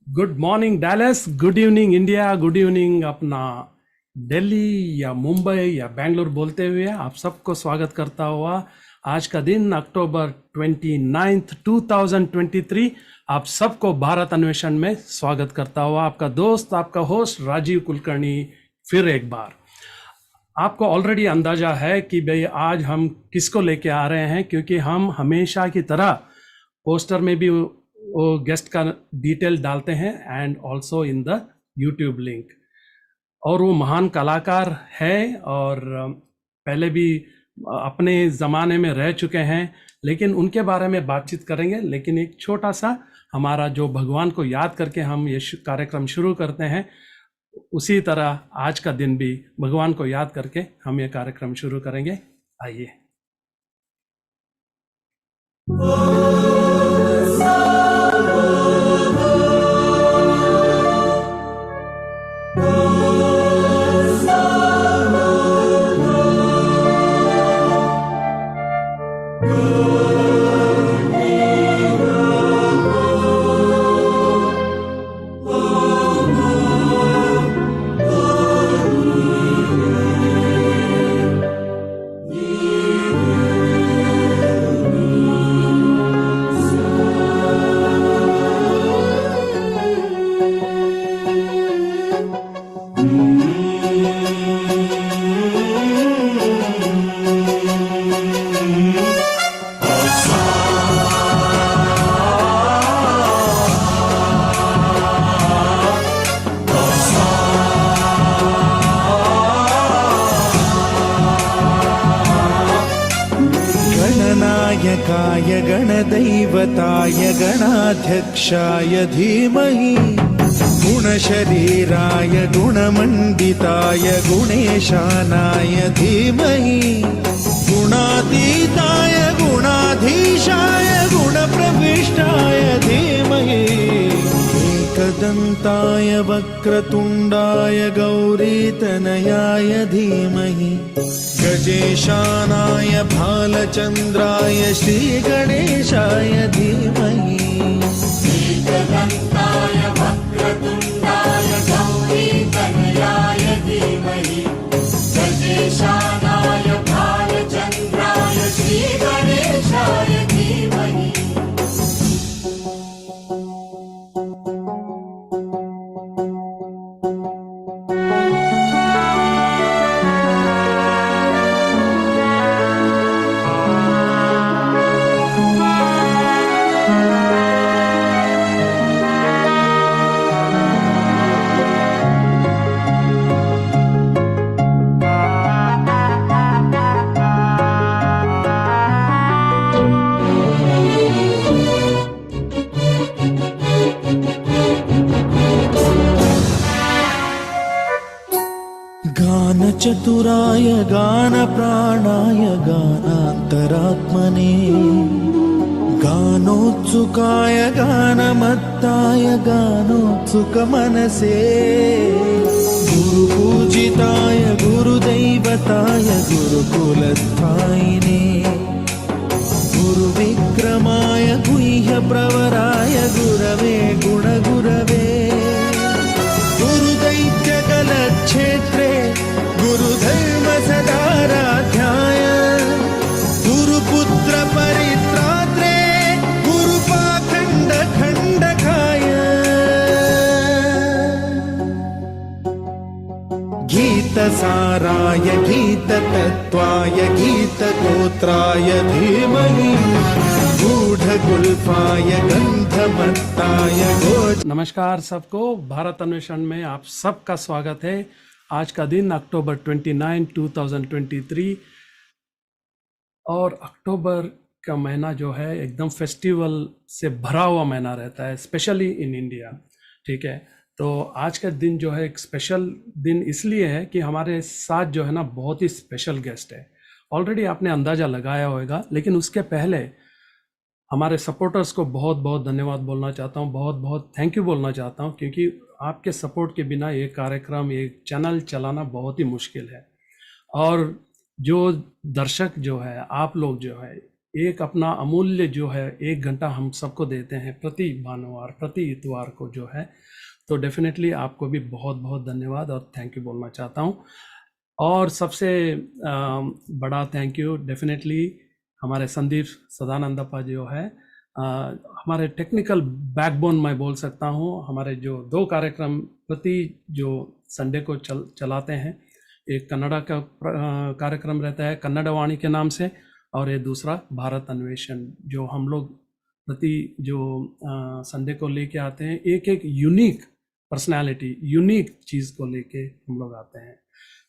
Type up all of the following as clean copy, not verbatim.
Good morning Dallas, good evening India, good evening अपना दिल्ली या मुंबई या बेंगलुरु बोलते हुए आप सबको स्वागत करता हुआ आज का दिन अक्टूबर 29 2023 आप सबको भारत अन्वेषण में स्वागत करता हुआ आपका दोस्त आपका होस्ट राजीव कुलकर्णी फिर एक बार। आपको ऑलरेडी अंदाजा है कि भाई आज हम किसको लेके आ रहे हैं, क्योंकि हम हमेशा की तरह पोस्टर में भी वो गेस्ट का डिटेल डालते हैं and also in the YouTube link. और वो महान कलाकार है और पहले भी अपने ज़माने में रह चुके हैं, लेकिन उनके बारे में बातचीत करेंगे। लेकिन एक छोटा सा हमारा जो भगवान को याद करके हम ये कार्यक्रम शुरू करते हैं, उसी तरह आज का दिन भी भगवान को याद करके हम ये कार्यक्रम शुरू करेंगे। आइए। गणनायकाय गणदैवताय गणाध्यक्षाय धीमहि गुणशरीराय गुणमण्डिताय गुणेशानाय धीमहि गुणातीताय गुणाधीशाय गुणप्रविष्टाय धीमहि एकदन्ताय वक्रतुण्डाय गौरीतनयाय धीमहि गजेशानाय भालचन्द्राय श्रीगणेशाय धीमहि एकदन्ताय वक्रतुण्डाय गौरीतनयाय धीमहि गजेशानाय भालचन्द्राय श्रीगणेशाय धीमहि। गानचतुराय गानप्राणाय गानान्तरात्मने गानोत्सुकाय गानमत्ताय गानोत्सुकमनसे गुरुपूजिताय गुरुदैवताय गुरुकुलस्थायिने गुरुविक्रमाय गुह्यप्रवराय गुरवे गुणगुरवे गुरुदैत्यकलक्षेत्रे गुरुधर्म सदाराध्याय गुरुपुत्र परित्रात्रे गुरुपाखण्ड खण्डकाय गीतसाराय गीततत्त्वाय गीतगोत्राय धीमहि गूढ़गुल्फाय गंधमत्ताय नमस्कार सबको, भारत अन्वेषण में आप सबका स्वागत है। आज का दिन अक्टूबर 29 2023 और अक्टूबर का महीना जो है एकदम फेस्टिवल से भरा हुआ महीना रहता है, स्पेशली इन इंडिया। ठीक है, तो आज का दिन जो है एक स्पेशल दिन इसलिए है कि हमारे साथ जो है ना बहुत ही स्पेशल गेस्ट है। ऑलरेडी आपने अंदाज़ा लगाया होगा, लेकिन उसके पहले हमारे सपोर्टर्स को बहुत बहुत धन्यवाद बोलना चाहता हूँ, बहुत बहुत थैंक यू बोलना चाहता हूँ, क्योंकि आपके सपोर्ट के बिना ये कार्यक्रम ये चैनल चलाना बहुत ही मुश्किल है। और जो दर्शक जो है, आप लोग जो है, एक अपना अमूल्य जो है 1 घंटा हम सबको देते हैं प्रति भानुवार प्रति इतवार को जो है, तो डेफिनेटली आपको भी बहुत बहुत धन्यवाद और थैंक यू बोलना चाहता हूँ। और सबसे बड़ा थैंक यू डेफिनेटली हमारे संदीप सदानंदप्पा जो है, हमारे टेक्निकल बैकबोन मैं बोल सकता हूँ। हमारे जो 2 कार्यक्रम प्रति जो संडे को चलाते हैं, एक कन्नड़ा का कार्यक्रम रहता है कन्नड़वाणी के नाम से, और ये दूसरा भारत अन्वेषण, जो हम लोग प्रति जो संडे को लेके आते हैं, एक एक यूनिक पर्सनालिटी यूनिक चीज़ को लेके हम लोग आते हैं।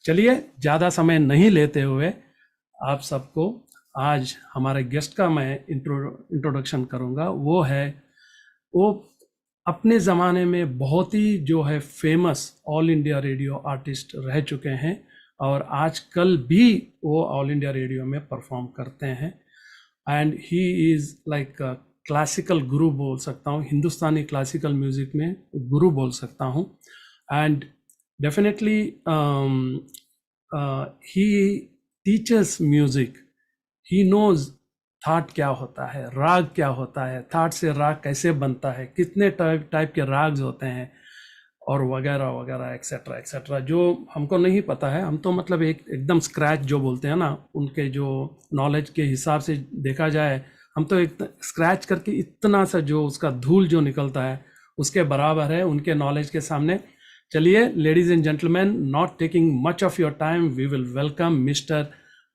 चलिए ज़्यादा समय नहीं लेते हुए आप सबको आज हमारे गेस्ट का मैं इंट्रोडक्शन करूंगा। वो अपने ज़माने में बहुत ही जो है famous all India radio artist रह चुके हैं, और आजकल भी वो ऑल इंडिया रेडियो में परफॉर्म करते हैं। And he is like classical गुरु बोल सकता हूँ, हिंदुस्तानी क्लासिकल म्यूज़िक में गुरु बोल सकता हूँ। And definitely he teaches music, he knows thaat क्या होता है, राग क्या होता है, थाट से राग कैसे बनता है, कितने टाइप के राग्स होते हैं, और वगैरह वगैरह एक्सेट्रा एक्सेट्रा, जो हमको नहीं पता है। हम तो मतलब एकदम स्क्रैच जो बोलते हैं ना, उनके जो नॉलेज के हिसाब से देखा जाए, हम तो एक स्क्रैच करके इतना सा जो उसका धूल जो निकलता है उसके बराबर है उनके नॉलेज के सामने। चलिए ladies and gentleman, not taking much of your time, we will welcome mister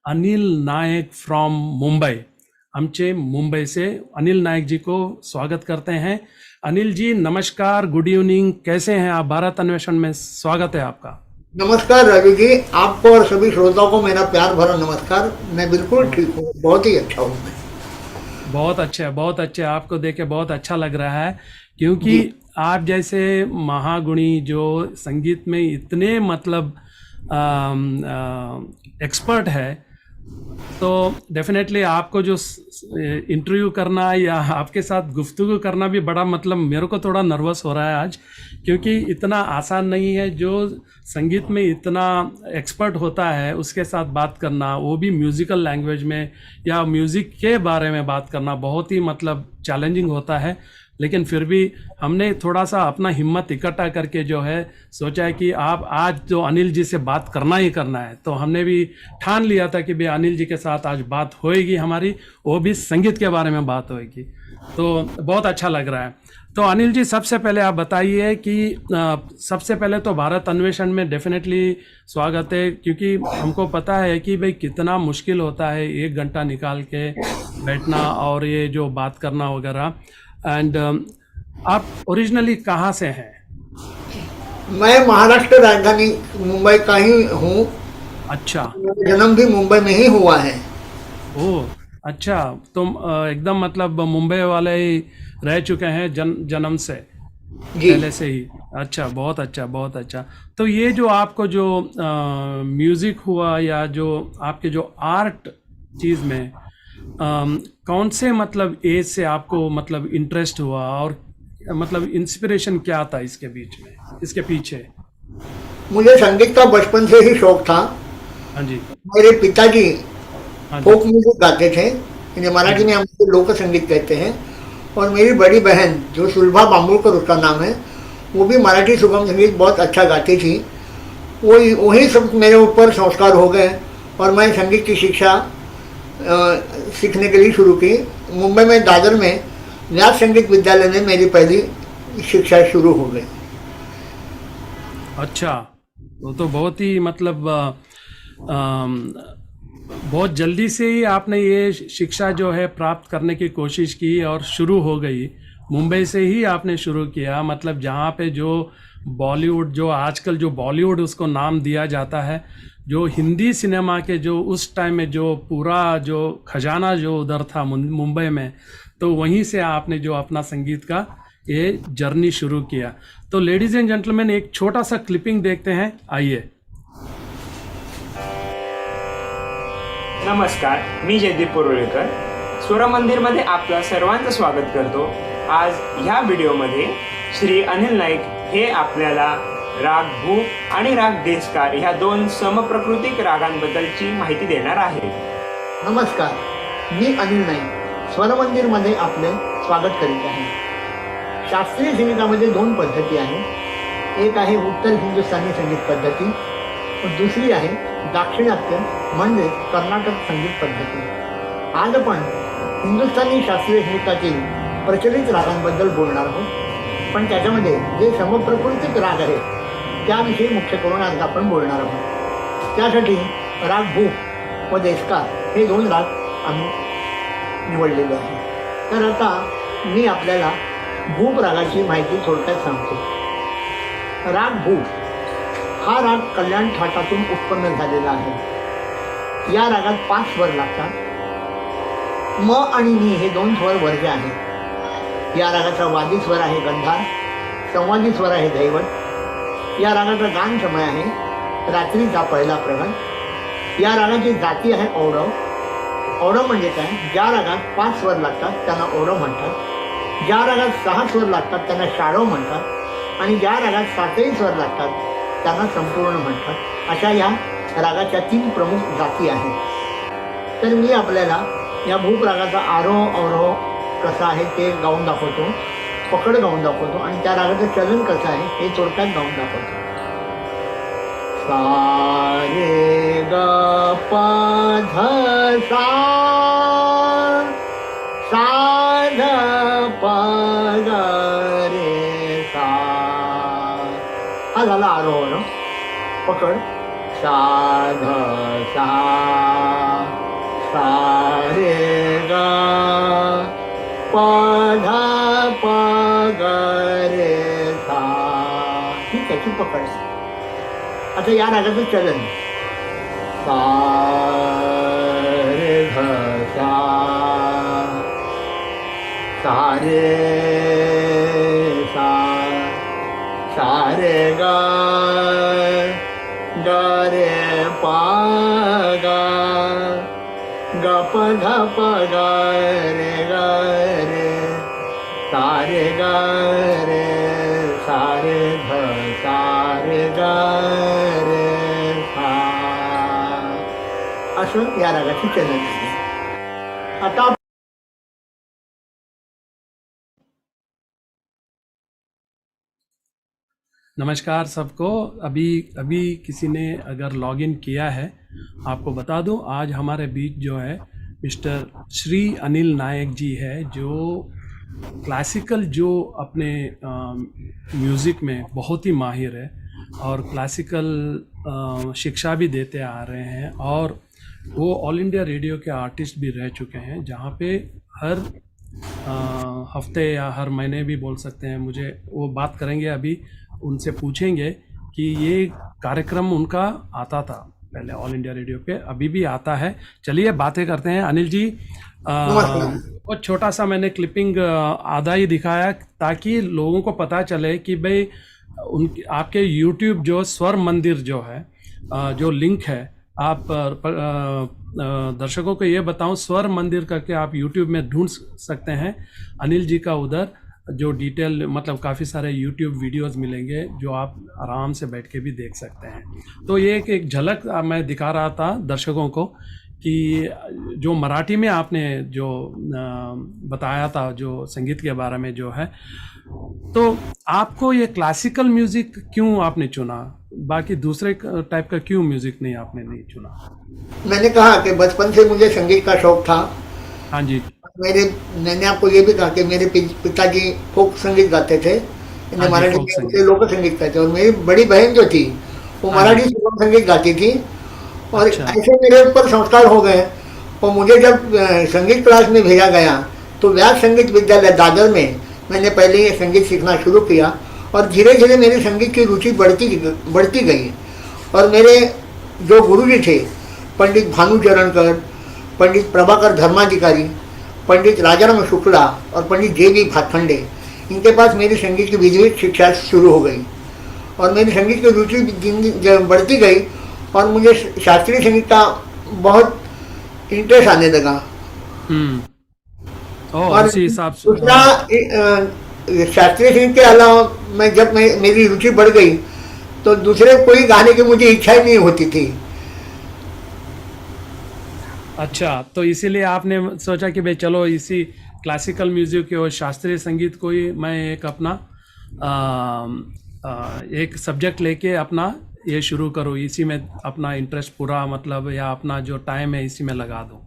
Anil Nayak from Mumbai. आमचे मुंबई से अनिल नायक जी को स्वागत करते हैं। अनिल जी नमस्कार, गुड इवनिंग, कैसे हैं आप? भारत अन्वेषण में स्वागत है आपका। नमस्कार रवि जी, आपको और सभी श्रोताओं को मेरा प्यार भरा नमस्कार। मैं बिल्कुल ठीक हूँ, बहुत ही अच्छा हूँ मैं। बहुत अच्छा, बहुत अच्छा, आपको देख के बहुत अच्छा लग रहा है, क्योंकि आप जैसे महागुणी जो संगीत में इतने मतलब एक्सपर्ट है, तो डेफिनेटली आपको जो इंटरव्यू करना या आपके साथ गुफ्तगू करना भी बड़ा मतलब मेरे को थोड़ा नर्वस हो रहा है आज, क्योंकि इतना आसान नहीं है। जो संगीत में इतना एक्सपर्ट होता है उसके साथ बात करना, वो भी म्यूज़िकल लैंग्वेज में या म्यूज़िक के बारे में बात करना बहुत ही मतलब चैलेंजिंग होता है। लेकिन फिर भी हमने थोड़ा सा अपना हिम्मत इकट्ठा करके जो है सोचा है कि आप आज जो अनिल जी से बात करना ही करना है, तो हमने भी ठान लिया था कि भाई अनिल जी के साथ आज बात होएगी हमारी, वो भी संगीत के बारे में बात होएगी, तो बहुत अच्छा लग रहा है। तो अनिल जी सबसे पहले आप बताइए कि सबसे पहले तो भारत अन्वेषण में डेफिनेटली स्वागत है, क्योंकि हमको पता है कि भाई कितना मुश्किल होता है 1 घंटा निकाल के बैठना और ये जो बात करना वगैरह। एंड आप ओरिजिनली कहाँ से हैं? मैं महाराष्ट्र राजधानी मुंबई का ही हूँ। अच्छा, मेरा जन्म भी मुंबई में ही हुआ है। ओह अच्छा, तुम एकदम मतलब मुंबई वाले ही रह चुके हैं जन्म से, जी पहले से ही। अच्छा, बहुत अच्छा, बहुत अच्छा। तो ये जो आपको जो म्यूज़िक हुआ या जो आपके जो आर्ट चीज़ में कौन से मतलब एज से आपको मतलब इंटरेस्ट हुआ, और मतलब इंस्पिरेशन क्या था इसके बीच में, इसके पीछे? मुझे संगीत का बचपन से ही शौक था। हाँ जी, मेरे पिताजी हाँ जी, फोक म्यूजिक गाते थे, इन्हें मराठी में हम उसे लोक संगीत कहते हैं। और मेरी बड़ी बहन जो सुलभा बांबुलकर उसका नाम है, वो भी मराठी सुगम संगीत बहुत अच्छा गाती थी। वही सब मेरे ऊपर संस्कार हो गए और मैं संगीत की शिक्षा सीखने के लिए शुरू की। मुंबई में दादर में व्यास संगीत विद्यालय में मेरी पहली शिक्षा शुरू हो गई। अच्छा, तो बहुत ही मतलब बहुत जल्दी से ही आपने ये शिक्षा जो है प्राप्त करने की कोशिश की और शुरू हो गई। मुंबई से ही आपने शुरू किया, मतलब जहाँ पे जो बॉलीवुड, जो आजकल जो बॉलीवुड उसको नाम दिया जाता है, जो हिंदी सिनेमा के जो उस टाइम में जो पूरा जो खजाना जो उधर था मुंबई में, तो वहीं से आपने जो अपना संगीत का ये जर्नी शुरू किया। तो लेडीज एंड जेंटलमैन, एक छोटा सा क्लिपिंग देखते हैं, आइए। नमस्कार, मी जयदीप पुरोळेकर स्वरमंदिरमध्ये आपलं सर्वांचं स्वागत करतो। आज ह्या व्हिडिओमध्ये श्री अनिल नाईक हे आपल्याला राग भूप आणि राग देशकार ह्या 2 समप्रकृतिक रागांबद्दलची माहिती देणार आहेत। नमस्कार, मी अनिल नाईक स्वरमंदिरमध्ये आपले स्वागत करीत आहे. शास्त्रीय संगीतामध्ये दोन पद्धती आहेत. एक आहे उत्तर हिंदुस्थानी संगीत पद्धती व दुसरी आहे दाक्षिणात्य म्हणजे कर्नाटक संगीत पद्धती. आज आपण हिंदुस्थानी शास्त्रीय संगीतातील प्रचलित रागांबद्दल बोलणार आहोत, पण त्याच्यामध्ये जे समप्रकृतिक राग आहेत त्याविषयी मुख्य करून आज आपण बोलणार आहोत. त्यासाठी राग भूप व देशकार हे दोन राग आम्ही निवडलेले आहेत. तर आता मी आपल्याला भूप रागाची माहिती थोडक्यात सांगतो. राग भूप हा राग कल्याण थाटातून उत्पन्न झालेला आहे. या रागात 5 स्वर लागतात. म आणि नी हे 2 स्वर वर्ज्य आहेत. या रागाचा वादी स्वर आहे गंधार, संवादी स्वर आहे दैवत. या रागाचा गान समय आहे रात्रीचा पहिला प्रहर. या रागाची जाती आहे औरव. औरव म्हणजे काय? ज्या रागात 5 स्वर लागतात त्यांना औरव म्हणतात. ज्या रागात 6 स्वर लागतात त्यांना शाडव म्हणतात आणि ज्या रागात 7ही स्वर लागतात त्यांना संपूर्ण म्हणतात. अशा या रागाच्या 3 प्रमुख जाती आहेत. तर मी आपल्याला या भूप रागाचा आरोह अवरोह कसा आहे ते गाऊन दाखवतो, पकड गाऊन दाखवतो आणि त्या रागाचं चलन कसं आहे हे थोडक्यात गाऊन दाखवतो. सा रे ग प ध सा, सा ध प ग रे सा. हा झाला आरोह. पकड सा ध सा, सा रे ग प ध प ग रे सा. ही त्याची पकड. आता या रागाचं चलन सा रे ध सा, सा रे सा, सा रे ग ग रे प ग, ग प ध प ग रे सा रे ग रे, सा रे ध सा रे ग रे सा. असं या रागाची चलन आहे. आता नमस्कार सबको. अभी किसी ने अगर लॉगिन किया है, आपको बता दूं आज हमारे बीच जो है मिस्टर श्री अनिल नायक जी है, जो क्लासिकल जो अपने म्यूज़िक में बहुत ही माहिर है और क्लासिकल शिक्षा भी देते आ रहे हैं और वो ऑल इंडिया रेडियो के आर्टिस्ट भी रह चुके हैं, जहाँ पे हर हफ्ते या हर महीने भी बोल सकते हैं. मुझे वो बात करेंगे, अभी उनसे पूछेंगे कि ये कार्यक्रम उनका आता था पहले ऑल इंडिया रेडियो पे, अभी भी आता है. चलिए बातें करते हैं. अनिल जी, बहुत छोटा सा मैंने क्लिपिंग आधा ही दिखाया ताकि लोगों को पता चले कि भाई आपके यूट्यूब जो स्वर मंदिर जो है, जो लिंक है, आप दर्शकों को ये बताऊं, स्वर मंदिर करके आप यूट्यूब में ढूंढ सकते हैं अनिल जी का. उधर जो डिटेल मतलब काफ़ी सारे यूट्यूब वीडियोस मिलेंगे जो आप आराम से बैठ के भी देख सकते हैं. तो ये एक झलक मैं दिखा रहा था दर्शकों को कि जो मराठी में आपने जो बताया था जो संगीत के बारे में जो है, तो आपको ये क्लासिकल म्यूज़िक क्यों आपने चुना, बाकी दूसरे टाइप का क्यों म्यूज़िक नहीं चुना? मैंने कहा कि बचपन से मुझे संगीत का शौक था. हाँ जी. मैंने आपको ये भी कहा कि मेरे पिताजी फोक संगीत गाते थे, हाँ मराठी जी, में लोक संगीत गाते, और मेरी बड़ी बहन जो थी वो मराठी सुगम संगीत गाती थी. और अच्छा. ऐसे मेरे ऊपर संस्कार हो गए. और मुझे जब संगीत क्लास में भेजा गया तो व्यास संगीत विद्यालय दादर में मैंने पहले ये संगीत सीखना शुरू किया और धीरे धीरे मेरी संगीत की रुचि बढ़ती गई. और मेरे जो गुरुजी थे, पंडित भानु चरणकर, पंडित प्रभाकर धर्माधिकारी, पंडित राजाराम शुक्ला और पंडित जे.बी. भातखंडे, इनके पास मेरी संगीत की विधिवत शिक्षा शुरू हो गई और मेरी संगीत की रुचि बढ़ती गई और मुझे शास्त्रीय संगीत का बहुत इंटरेस्ट आने लगा. और उसी हिसाब से दूसरा शास्त्रीय संगीत के अलावा जब मेरी रुचि बढ़ गई तो दूसरे कोई गाने की मुझे इच्छा ही नहीं होती थी. अच्छा, तो इसीलिए आपने सोचा कि भाई चलो इसी क्लासिकल म्यूजिक और शास्त्रीय संगीत को ही मैं एक अपना एक सब्जेक्ट लेके अपना ये शुरू करूँ, इसी में अपना इंटरेस्ट पूरा मतलब या अपना जो टाइम है इसी में लगा दूँ।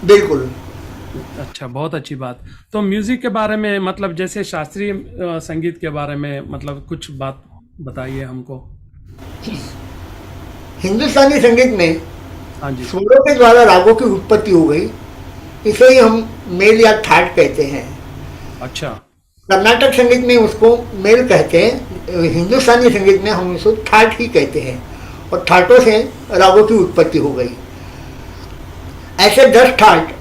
बिल्कुल। अच्छा, बहुत अच्छी बात। तो म्यूजिक के बारे में मतलब जैसे शास्त्रीय संगीत के बारे में मतलब कुछ बात बताइए हमको। हिंदुस्तानी संगीत में हाँ जी। स्वरों के द्वारा रागों की उत्पत्ति हो गई, इसे ही हम मेल या थाट कहते हैं। अच्छा। कर्नाटक संगीत में उसको मेल कहते हैं, हिंदुस्तानी संगीत में हम उसको थाट ही कहते हैं, और थाटों से रागों की उत्पत्ति हो गई। ऐसे 10 ठाट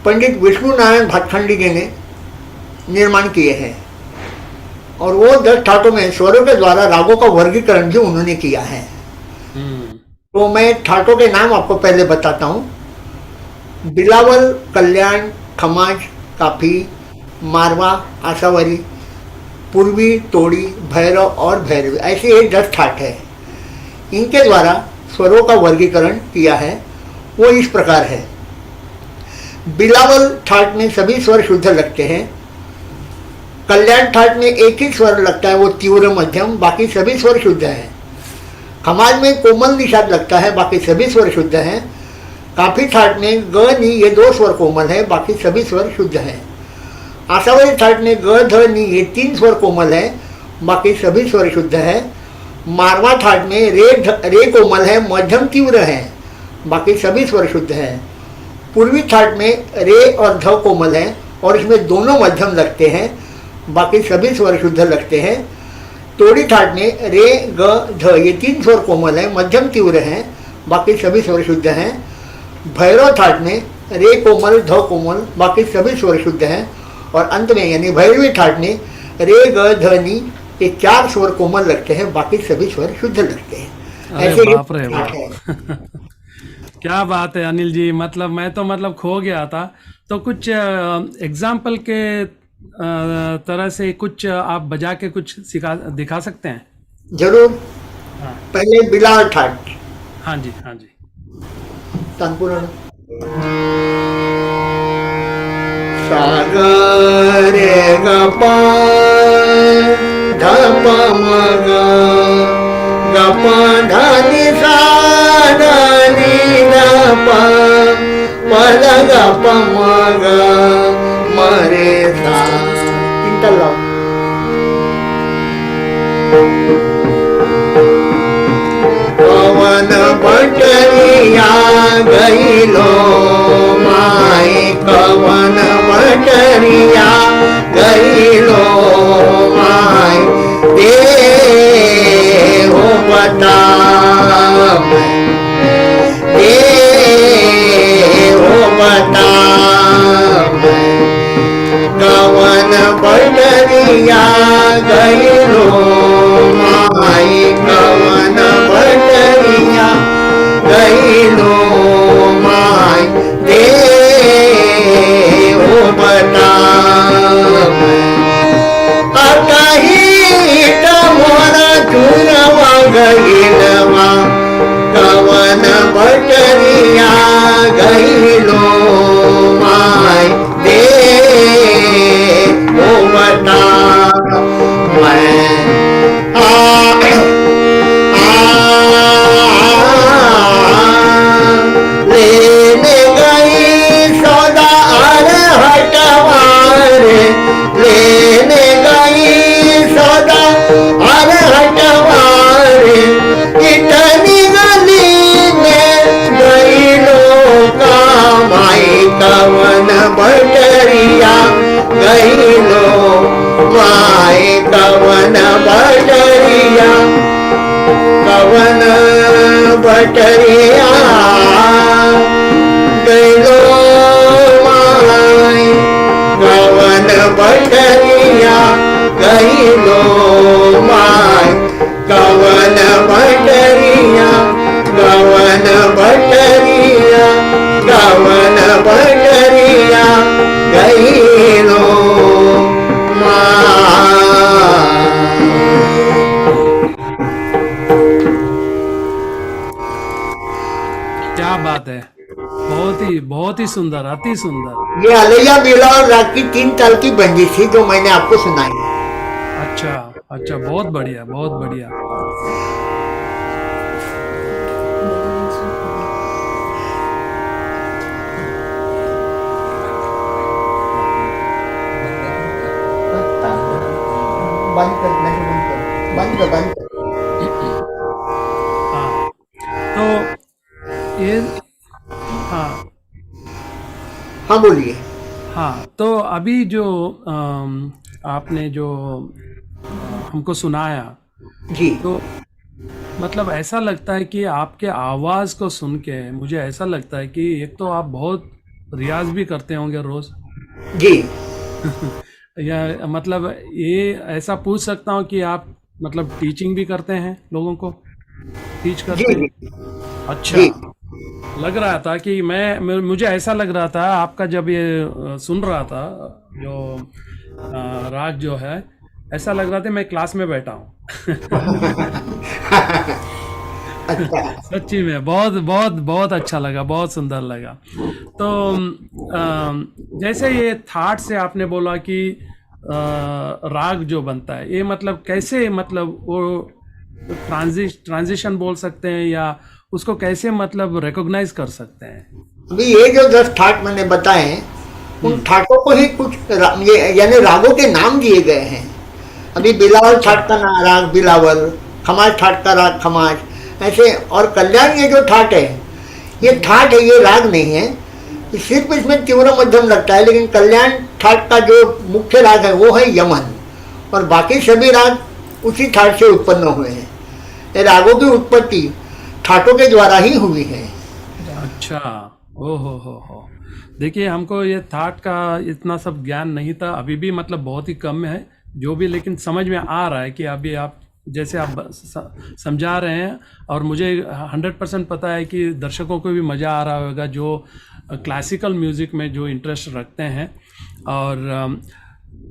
पंडित विष्णु नारायण भातखंडी जी ने निर्माण किए हैं, और वो 10 ठाटों में स्वरों के द्वारा रागों का वर्गीकरण भी उन्होंने किया है। तो मैं ठाटों के नाम आपको पहले बताता हूँ। बिलावल, कल्याण, खमाज, काफी, मारवा, आसावरी, पूर्वी, तोड़ी, भैरव और भैरवी, ऐसे ये 10 ठाट है। इनके द्वारा स्वरों का वर्गीकरण किया है, वो इस प्रकार है। बिलावल ठाट में सभी स्वर शुद्ध लगते हैं। कल्याण ठाट में एक ही स्वर लगता है, वो तीव्र मध्यम, बाकी सभी स्वर शुद्ध हैं। खमाज में कोमल निषाद लगता है, बाकी सभी स्वर शुद्ध हैं। काफी ठाट में ग नी ये 2 स्वर कोमल है, बाकी सभी स्वर शुद्ध हैं। आसावरी ठाट में ग ध नी ये 3 स्वर कोमल है, बाकी सभी स्वर शुद्ध है। मारवा ठाट में रे कोमल है, मध्यम तीव्र है, बाकी सभी स्वर शुद्ध हैं। पूर्वी ठाट में रे और ध कोमल है, और इसमें दोनों मध्यम लगते हैं, बाकी सभी स्वर शुद्ध लगते हैं। तोड़ी ठाट में रे ग ध ये 3 स्वर कोमल है, मध्यम तीव्र हैं, बाकी सभी स्वर शुद्ध हैं। भैरव ठाट में रे कोमल ध कोमल, बाकी सभी स्वर शुद्ध हैं। और अंत में यानी भैरवी ठाट में रे ग ध नी ये 4 स्वर कोमल लगते हैं, बाकी सभी स्वर शुद्ध लगते हैं। अरे ऐसे ये बाप रे ठाट बाप। है। क्या बात है अनिल जी, मतलब मैं तो मतलब खो गया था। तो कुछ एग्जाम्पल के तरह से कुछ आप बजा के कुछ दिखा सकते हैं? जरूर। हाँ। पहले बिलावल ठाट, हाँ जी, हाँ जी। तानपुरा सागर ग पा ध प म ग ग प ध नि सा ध नि ध प प ध ग प म ग म रे सा। तीन लाओ। पवन बटरिया गईलो माई, कवन बटरिया गईलो माई, देव बता देव बता कवन बटरिया गईलो माई, कवन बटरिया गईलो माई, देव बता अतही मोरा चुरवा गईलवा, कवन बटरिया गईलो माई, देव बता। मैं लेने गई सौदा अरे हटवारे, लेने गई सौदा अरे हटवारे, इतनी गली में गई लोका माई, कवन बटरिया गई लो माई, कवन बटरिया, कवन बटरिया गईलो माई, कवन बटरिया गईलो माई, कवन बटरिया, कवन बटरिया, कवन बटरिया गईलो माई। अति सुंदर, अति सुंदर। ये अलैया बेला और राग की 3 ताल की बंदी थी जो मैंने आपको सुनाई। अच्छा अच्छा, बहुत बढ़िया, बहुत बढ़िया। बंद कर, नहीं बंद कर, बंद कर, बंद कर। हाँ, तो ये, हाँ हाँ बोलिए। हाँ, तो अभी जो आपने जो हमको सुनाया, जी तो मतलब ऐसा लगता है कि आपके आवाज़ को सुन के मुझे ऐसा लगता है कि एक तो आप बहुत रियाज भी करते होंगे रोज़। जी या मतलब ये ऐसा पूछ सकता हूँ कि आप मतलब टीचिंग भी करते हैं, लोगों को टीच करते जी हैं? जी अच्छा, जी लग रहा था कि मुझे ऐसा लग रहा था आपका जब ये सुन रहा था जो राग जो है, ऐसा लग रहा था मैं क्लास में बैठा हूँ। अच्छा। सच्ची में बहुत बहुत बहुत अच्छा लगा, बहुत सुंदर लगा। तो जैसे ये थाट से आपने बोला कि राग जो बनता है, ये मतलब कैसे, मतलब वो ट्रांजिशन बोल सकते हैं या उसको कैसे मतलब रिकॉग्नाइज कर सकते हैं? अभी ये जो 10 ठाट मैंने बताए हैं, उन ठाटों को ही कुछ यानी रागों के नाम दिए गए हैं। अभी बिलावल ठाट का राग बिलावल, खमाज ठाट का राग खमाज, ऐसे। और कल्याण ये जो ठाट है, ये ठाट है, ये राग नहीं है। सिर्फ इसमें तीव्र मध्यम लगता है, लेकिन कल्याण ठाट का जो मुख्य राग है वो है यमन, और बाकी सभी राग उसी ठाट से उत्पन्न हुए हैं। ये रागों की उत्पत्ति ठाटों के द्वारा ही हुई है। अच्छा, ओ हो। देखिए, हमको ये थाट का इतना सब ज्ञान नहीं था, अभी भी मतलब बहुत ही कम है जो भी, लेकिन समझ में आ रहा है कि अभी आप जैसे आप समझा रहे हैं, और मुझे 100% पता है कि दर्शकों को भी मज़ा आ रहा होगा जो क्लासिकल म्यूज़िक में जो इंटरेस्ट रखते हैं। और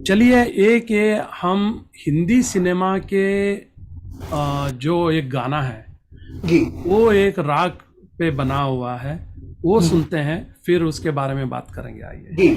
चलिए, एक ये हम हिंदी सिनेमा के जो एक गाना है, जी वो एक राग पे बना हुआ है, वो सुनते हैं, फिर उसके बारे में बात करेंगे। आइए। जी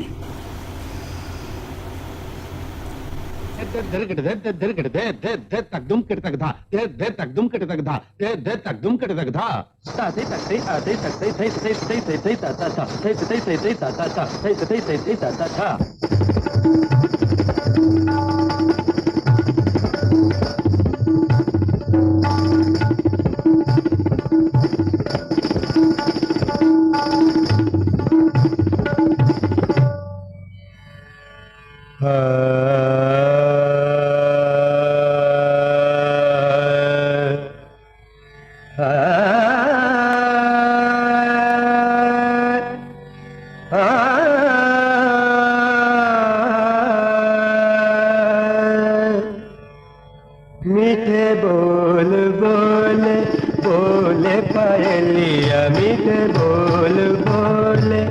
मीठे बोल बोले बोले पायलिया, मीठे बोल बोले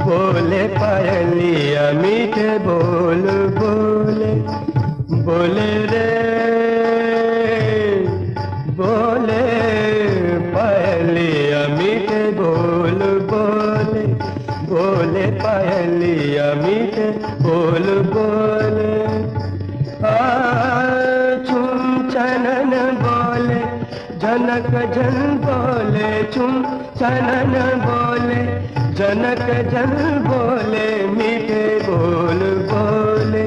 बोले पायलिया, मीठे बोल बोले बोले रे बोले पायलिया, मीठे बोल बोले बोले पायलिया, मीठे बोल बोले। छुम चनन बोले जनक जन बोले, छुम चनन बोले जनक जन बोले, मीठे बोल बोले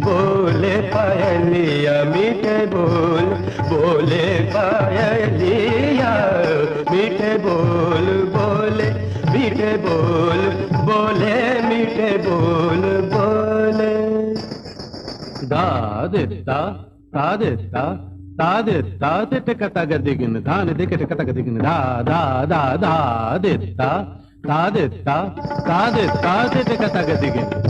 बोले पायलिया, मीठे बोल बोले पायलिया, मीठे बोल बोले मीठे बोल बोले, मीठे बोल बोले। दा दिता ता दिता ता दिता तिटक तग दिगिन धान दिकट कटक दिगिन दा दा दा दा दिता ता दिता ता दिता तिटक तग दिगिन।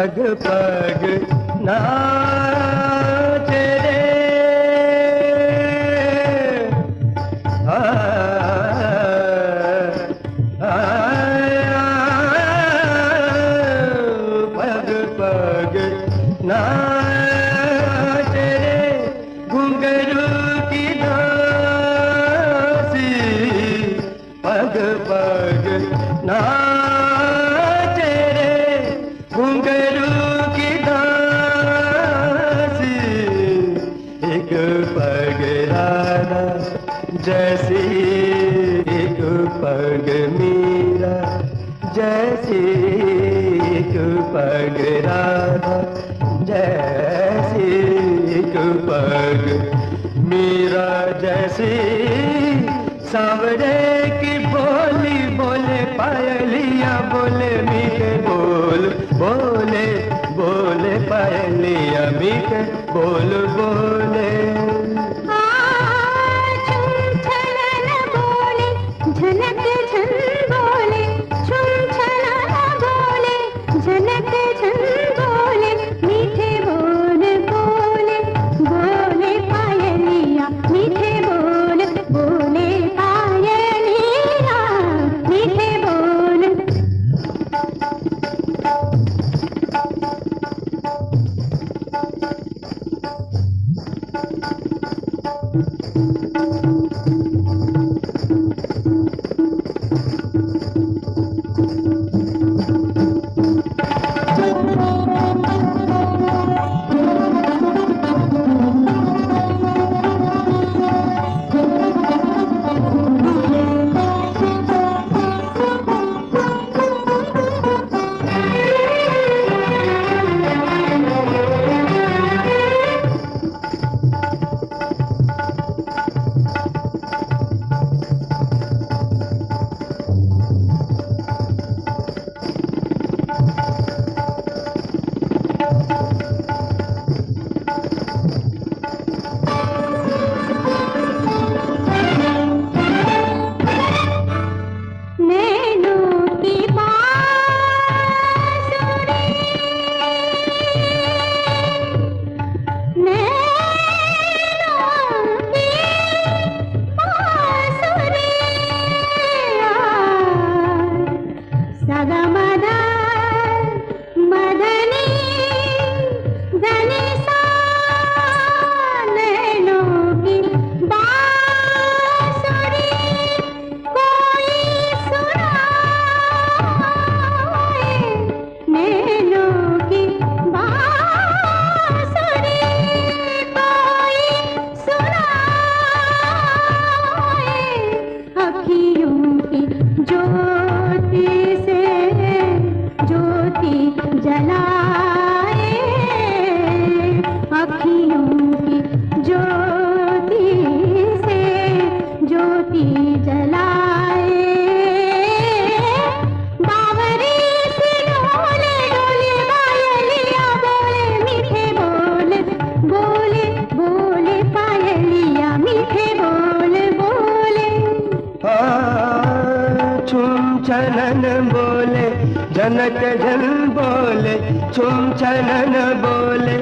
पग पग नाचे रे आ, आ, पग पग नाचे रे घुंघरू की दासी पग पग नाचे रे घुंघरू की दासी एक पग राधा जैसी एक पग मीरा जैसी एक पग राधा जैसी एक पग मीरा जैसी सांवरे की बोली बोले पायलिया बोले मीठे बोल बोले बोले पायलिया मीठे बोल बोले झनक झन बोले छुम छलाना बोले झनक झन बोले मीठे बोल बोले बोले पायलिया मीठे बोल बोले पायलिया मीठे बोल जनक जन बोले छुम छनन बोले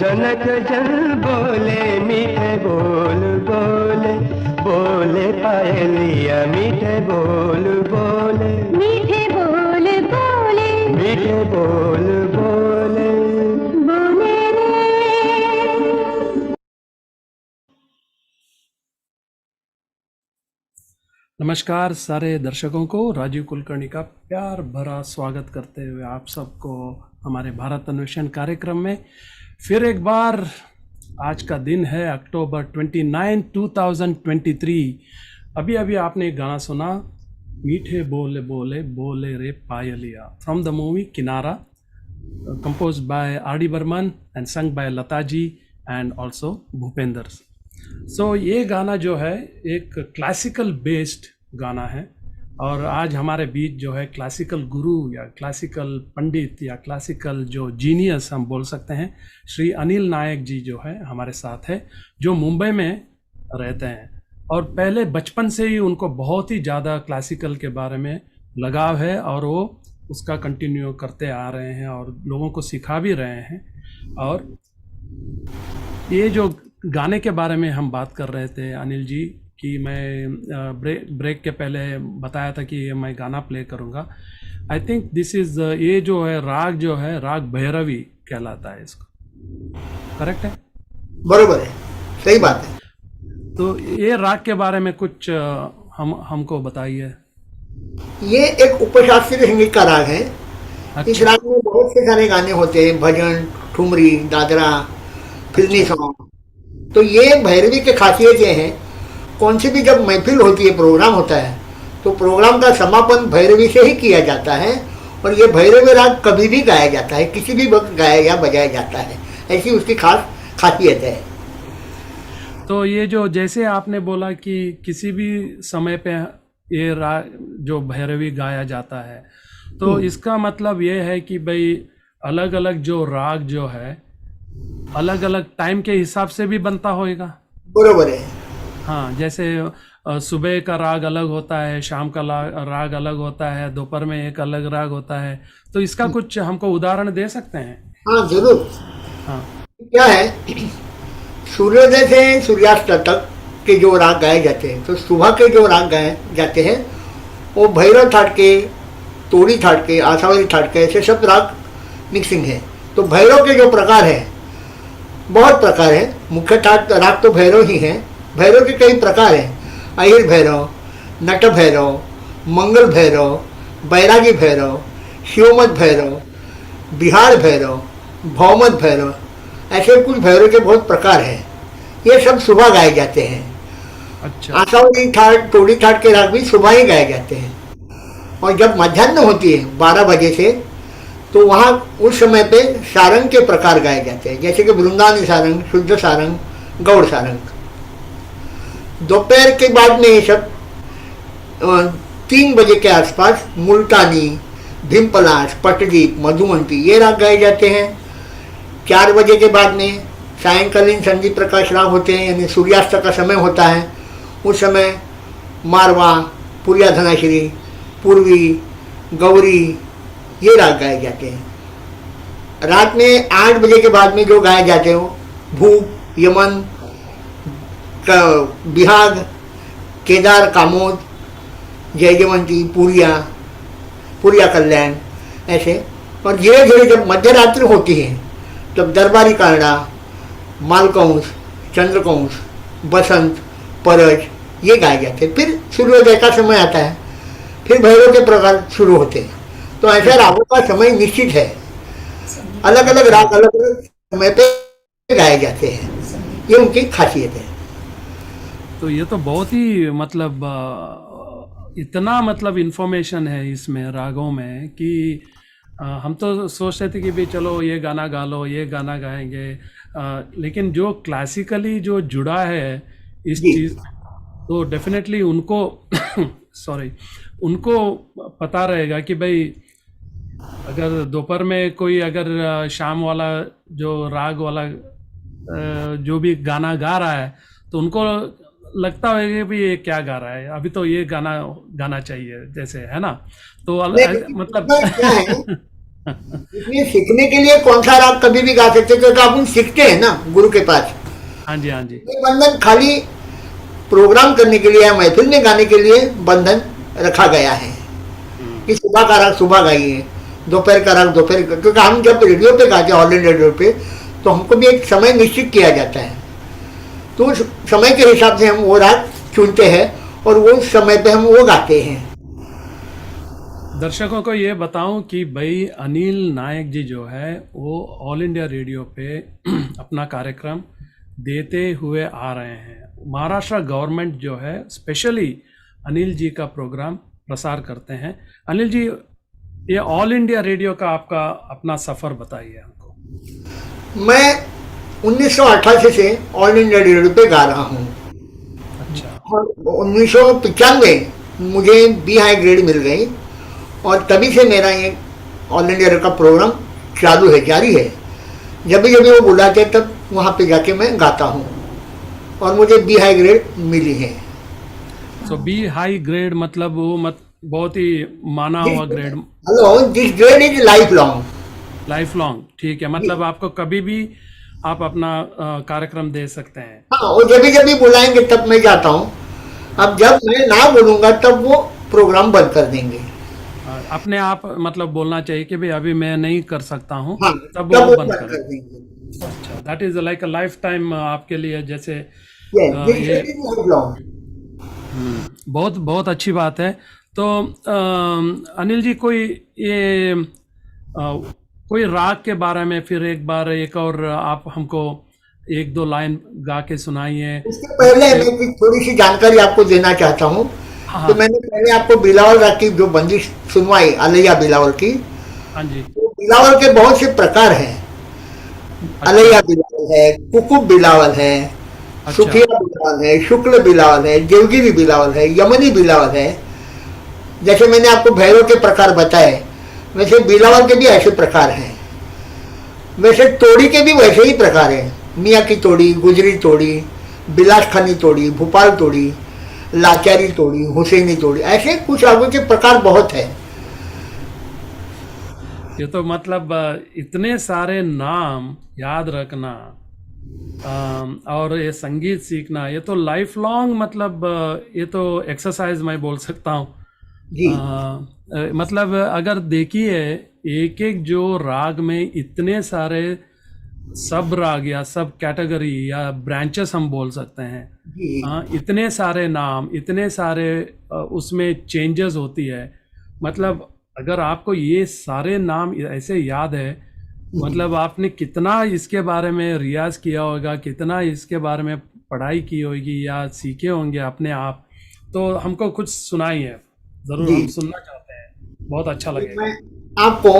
जनक जन बोले मीठे बोल बोले बोले पायलिया मीठे बोल बोले मीठे बोल बोले मीठे बोल बोले बोले रे नमस्कार सारे दर्शकों को राजीव कुलकर्णी का प्यार भरा स्वागत करते हुए आप सबको हमारे भारत अन्वेषण कार्यक्रम में फिर एक बार आज का दिन है अक्टूबर 29, 2023। अभी अभी आपने एक गाना सुना मीठे बोले बोले बोले रे पायलिया from the movie Kinara, compose by R D Burman and sung by Lata ji and also Bhupendra. So ये गाना जो है एक क्लासिकल बेस्ड गाना है और आज हमारे बीच जो है क्लासिकल गुरु या क्लासिकल पंडित या क्लासिकल जो जीनियस हम बोल सकते हैं, श्री अनिल नायक जी जो है हमारे साथ है, जो मुंबई में रहते हैं और पहले बचपन से ही उनको बहुत ही ज़्यादा क्लासिकल के बारे में लगाव है और वो उसका कंटिन्यू करते आ रहे हैं और लोगों को सिखा भी रहे हैं। और ये जो गाने के बारे में हम बात कर रहे थे अनिल जी, कि मैं ब्रेक के पहले बताया था कि ये मैं गाना प्ले करूँगा। आई थिंक दिस इज़ ये जो है राग भैरवी कहलाता है इसको, करेक्ट है? बरोबर है, सही बात है। तो ये राग के बारे में कुछ हमको बताइए। ये एक उपशास्त्रीय संगीत का राग है। इस अच्छा। राग में बहुत से सारे गाने होते हैं, भजन, ठुमरी, दादरा, फिल्मी सॉन्ग। तो ये भैरवी की खासियत ये है, कौन सी भी जब महफिल होती है, प्रोग्राम होता है, तो प्रोग्राम का समापन भैरवी से ही किया जाता है। और ये भैरवी राग कभी भी गाया जाता है, किसी भी वक्त गाया या बजाया जाता है, ऐसी उसकी खासियत है। तो ये जो जैसे आपने बोला कि किसी भी समय पे ये राग जो भैरवी गाया जाता है, तो इसका मतलब ये है कि भाई अलग अलग जो राग जो है अलग अलग टाइम के हिसाब से भी बनता होएगा। बरोबर है। हाँ, जैसे सुबह का राग अलग होता है, शाम का राग अलग होता है, दोपहर में एक अलग राग होता है। तो इसका कुछ हमको उदाहरण दे सकते हैं? हाँ जरूर। हाँ। क्या है, सूर्योदय से सूर्यास्त तक के जो राग गाए जाते हैं, तो सुबह के जो राग गाए जाते हैं वो भैरव ठाट के, तोड़ी ठाट के, आसावरी ठाट के, ऐसे सब राग मिक्सिंग है। तो भैरव के जो प्रकार है, बहुत प्रकार है। मुख्य ठाट राग तो भैरव ही है। भैरव के कई प्रकार हैं, अहिर भैरव, नट भैरव, मंगल भैरव, बैरागी भैरव, शिवमत भैरव, बिहार भैरव, भौमत भैरव, ऐसे कुछ भैरव के बहुत प्रकार हैं। ये सब सुबह गाए जाते हैं। अच्छा। आसावरी ठाट, टोड़ी ठाट के राग भी सुबह ही गाए जाते हैं। और जब मध्याह्न होती है 12 बजे से, तो वहाँ उस समय पे सारंग के प्रकार गाए जाते हैं, जैसे कि वृंदावनी सारंग, शुद्ध सारंग, गौड़ सारंग। दोपहर के बाद में ये सब 3 बजे के आसपास मुल्तानी, भीमपलाश, पटदीप, मधुमंती ये राग गाए जाते हैं। 4 बजे के बाद में सायंकालीन संगीत प्रकाश राग होते हैं, यानी सूर्यास्त का समय होता है। उस समय मारवा, पुरिया धनाश्री, पूर्वी, गौरी ये राग गाए जाते हैं। रात में 8 बजे के बाद में जो गाए जाते हो, भूप, यमन, बिहाग, केदार, कामोद, जयजयवंती, पुरिया कल्याण, ऐसे। और धीरे धीरे जब मध्य रात्रि होती है, तब दरबारी कांडा, मालकंस, चंद्रकंस, बसंत, परज ये गाए जाते हैं। फिर सूर्योदय का समय आता है, फिर भैरव के प्रकार शुरू होते हैं। तो ऐसे रागों का समय निश्चित है। अलग अलग राग अलग अलग समय पे गाए जाते हैं, ये उनकी खासियत है। तो ये तो बहुत ही मतलब इतना मतलब इन्फॉर्मेशन है इसमें रागों में कि हम तो सोचते थे कि भाई चलो ये गाना गा लो, ये गाना गाएंगे, लेकिन जो क्लासिकली जो जुड़ा है इस जी। चीज़, तो डेफिनेटली उनको सॉरी, उनको पता रहेगा कि भाई अगर दोपहर में कोई अगर शाम वाला जो राग वाला जो भी गाना गा रहा है, तो उनको लगता है कि भाई ये क्या गा रहा है, अभी तो ये गाना गाना चाहिए, जैसे है ना। तो मतलब क्या है, इसमें सीखने के लिए कौन सा राग कभी भी गा सकते हैं, क्योंकि अपन सीखते हैं ना गुरु के पास। हाँ जी, हाँ जी। ये बंधन खाली प्रोग्राम करने के लिए या महफिल में गाने के लिए बंधन रखा गया है कि सुबह का राग सुबह गाइए, दोपहर का राग दोपहर का। क्योंकि हम जब रेडियो पे गाते हैं, ऑल इंडिया रेडियो पे, तो हमको भी एक समय निश्चित किया जाता है। तो उस समय के हिसाब से हम वो राग चुनते हैं और वो उस समय पे हम वो गाते हैं। दर्शकों को ये बताऊं कि भाई अनिल नायक जी जो है वो ऑल इंडिया रेडियो पे अपना कार्यक्रम देते हुए आ रहे हैं। महाराष्ट्र गवर्नमेंट जो है स्पेशली अनिल जी का प्रोग्राम प्रसार करते हैं। अनिल जी, ये ऑल इंडिया रेडियो का आपका अपना सफ़र बताइए हमको। मैं 1988 से ऑल इंडिया रेडियो पे गा रहा हूँ। अच्छा। और 1995 मुझे बी हाई ग्रेड मिल गई और तभी से मेरा ये ऑल इंडिया रेडियो का प्रोग्राम चालू है, जारी है। जब भी वो बुलाते तब वहाँ पे जाके मैं गाता हूँ और मुझे बी हाई ग्रेड मिली है। तो बी हाई ग्रेड मतलब वो बहुत ही माना हुआ grade, hello, this grade is life long. Life long. ठीक है, मतलब आपको कभी भी आप अपना कार्यक्रम दे सकते हैं। हाँ, वो जब भी बुलाएंगे तब मैं जाता हूँ। अब जब मैं ना बोलूंगा तब वो प्रोग्राम बंद कर देंगे। अपने आप मतलब बोलना चाहिए कि भाई अभी मैं नहीं कर सकता हूँ, हाँ, तब तब वो वो बंद बंद कर। कर देंगे। अच्छा, that is like a life time आपके लिए, जैसे Yes, this ये grade is life long। बहुत बहुत अच्छी बात है। तो अनिल जी, कोई ये कोई राग के बारे में फिर एक बार एक और आप हमको एक दो लाइन गा के सुनाइए। उसके पहले मैं भी थोड़ी सी जानकारी आपको देना चाहता हूँ। हाँ तो मैंने पहले आपको बिलावल राग की जो बंदिश सुनवाई, अलैया बिलावल की। हाँ जी। तो बिलावल के बहुत से प्रकार हैं। अलैया बिलावल है, कुकुब बिलावल है, अच्छा। सुखिया बिलावल है, शुक्ल बिलावल है, देवगिरी बिलावल है, यमनी बिलावल है। जैसे मैंने आपको भैरव के प्रकार बताए, वैसे बिलावल के भी ऐसे प्रकार हैं। वैसे तोड़ी के भी वैसे ही प्रकार हैं। मियाँ की तोड़ी, गुजरी तोड़ी, बिलास खानी तोड़ी, भोपाल तोड़ी, लाचारी तोड़ी, हुसैनी तोड़ी, ऐसे कुछ रागों के प्रकार बहुत है। ये तो मतलब इतने सारे नाम याद रखना और ये संगीत सीखना, ये तो लाइफ लॉन्ग, मतलब ये तो एक्सरसाइज मैं बोल सकता हूँ। जी, मतलब अगर देखिए, एक एक जो राग में इतने सारे सब राग या सब कैटेगरी या ब्रांचेस हम बोल सकते हैं। जी, इतने सारे नाम, इतने सारे उसमें चेंजेस होती है। मतलब अगर आपको ये सारे नाम ऐसे याद है, मतलब आपने कितना इसके बारे में रियाज किया होगा, कितना इसके बारे में पढ़ाई की होगी या सीखे होंगे अपने आप। तो हमको कुछ सुनाइए, जरूर जी। हम सुनना चाहते हैं, बहुत अच्छा लगेगा। मैं आपको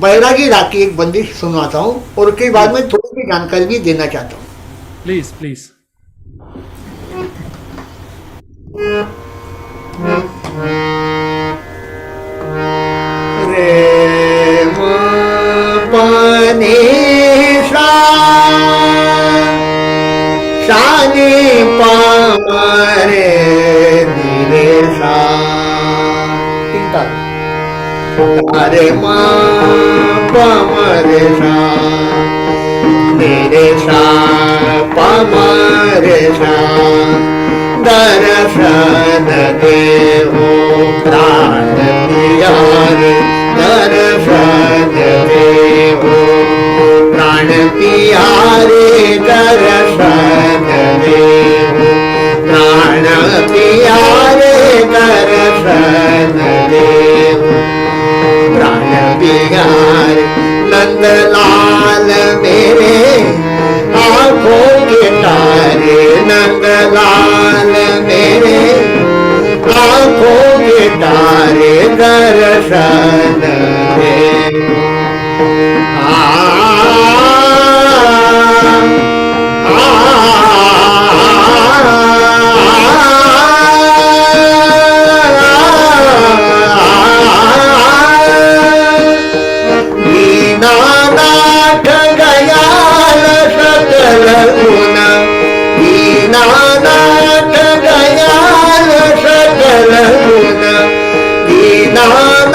बैरागी राग की एक बंदिश सुनाता हूँ और उसके बाद में थोड़ी सी जानकारी भी देना चाहता हूँ। Please please. रे म प नि सा, सा नि प म रे नि रे सा। तीन ताल। रे म प म रे सा, नि रे सा प म रे सा। दर्शन देहो प्राण प्यारे, दर्शन देहो प्राण प्यारे, दर्शन देहो प्राण प्यारे, दर्शन देहो प्राण प्यारे। नंदलाल मेरे आंखों के तारे, नंदलाल मेरे आंखों के तारे, दर्शन देहो। दीनानाथ दयाल सकल गुण, दीनानाथ दयाल सकल गुण, दीनानाथ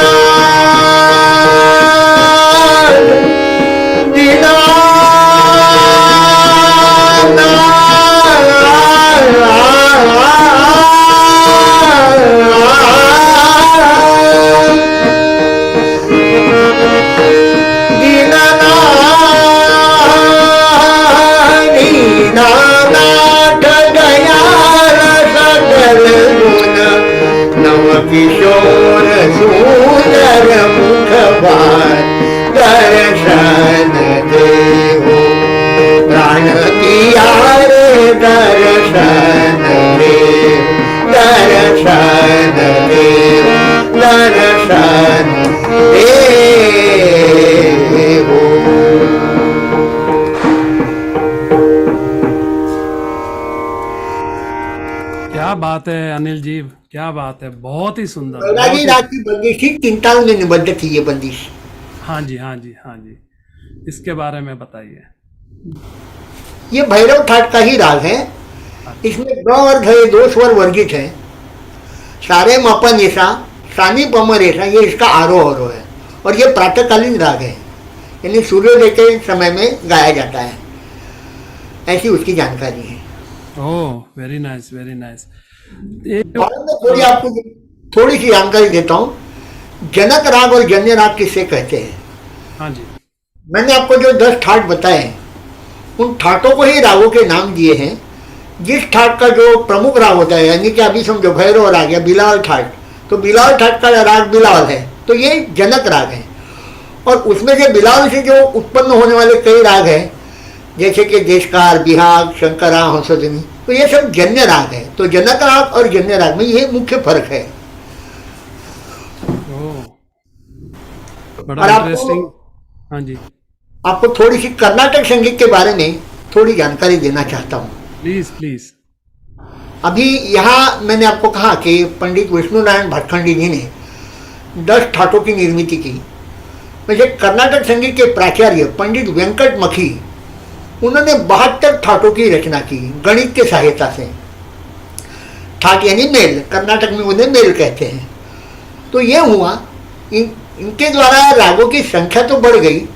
दीनानाथ दयाल सकल गुण, नव किशोर सुंदर मुखबार, दर्शन देहो प्राण प्यारे, दर्शन देहो, दर्शन देहो, दर्शन देहो। क्या बात है अनिल जी, क्या बात है, बहुत ही सुंदर, बैरागी बहुत राग की बंदिश थी, तीन ताल में निबद्ध थी ये बंदिश। हाँ जी, हाँ जी, हाँ जी, इसके बारे में बताइए। ये भैरव ठाट का ही राग है। इसमें ग और घ, दो स्वर वर्जित हैं। सारे म प नि सा, सानी पमरेसा, ये इसका आरोह अवरोह है और ये प्रातःकालीन राग है, यानी सूर्योदय के समय में गाया जाता है, ऐसी उसकी जानकारी है। ओह, वेरी नाइस, वेरी नाइस। और मैं आपको थोड़ी सी जानकारी देता हूँ, जनक राग और जन्य राग किससे कहते हैं। हाँ जी। मैंने आपको जो 10 ठाट बताए, उन ठाटों को ही रागों के नाम दिए हैं। जिस ठाट का जो प्रमुख राग होता है, यानी कि अभी समझो भैरव राग या बिलावल ठाट, तो बिलावल ठाट का राग बिलावल है, तो ये जनक राग है। और उसमें से बिलावल से जो उत्पन्न होने वाले कई राग हैं, जैसे कि देशकार, बिहाग, शंकरा, हंसध्वनि, तो ये सब जन्य राग है। तो जनक राग और जन्य राग में ये मुख्य फर्क है। ओह, बड़ा और इंटरेस्टिंग। हाँ जी, आपको थोड़ी सी कर्नाटक संगीत के बारे में थोड़ी जानकारी देना चाहता हूँ। Please please. अभी यहाँ मैंने आपको कहा कि पंडित विष्णु नारायण भटखंडी जी ने 10 ठाटों की निर्मित की। वैसे कर्नाटक संगीत के प्राचार्य पंडित वेंकट मखी, उन्होंने 72 ठाटों की रचना की गणित के सहायता से। ठाट यानी मेल, कर्नाटक में उन्हें मेल कहते हैं। तो ये हुआ, इनके द्वारा रागों की संख्या तो बढ़ गई,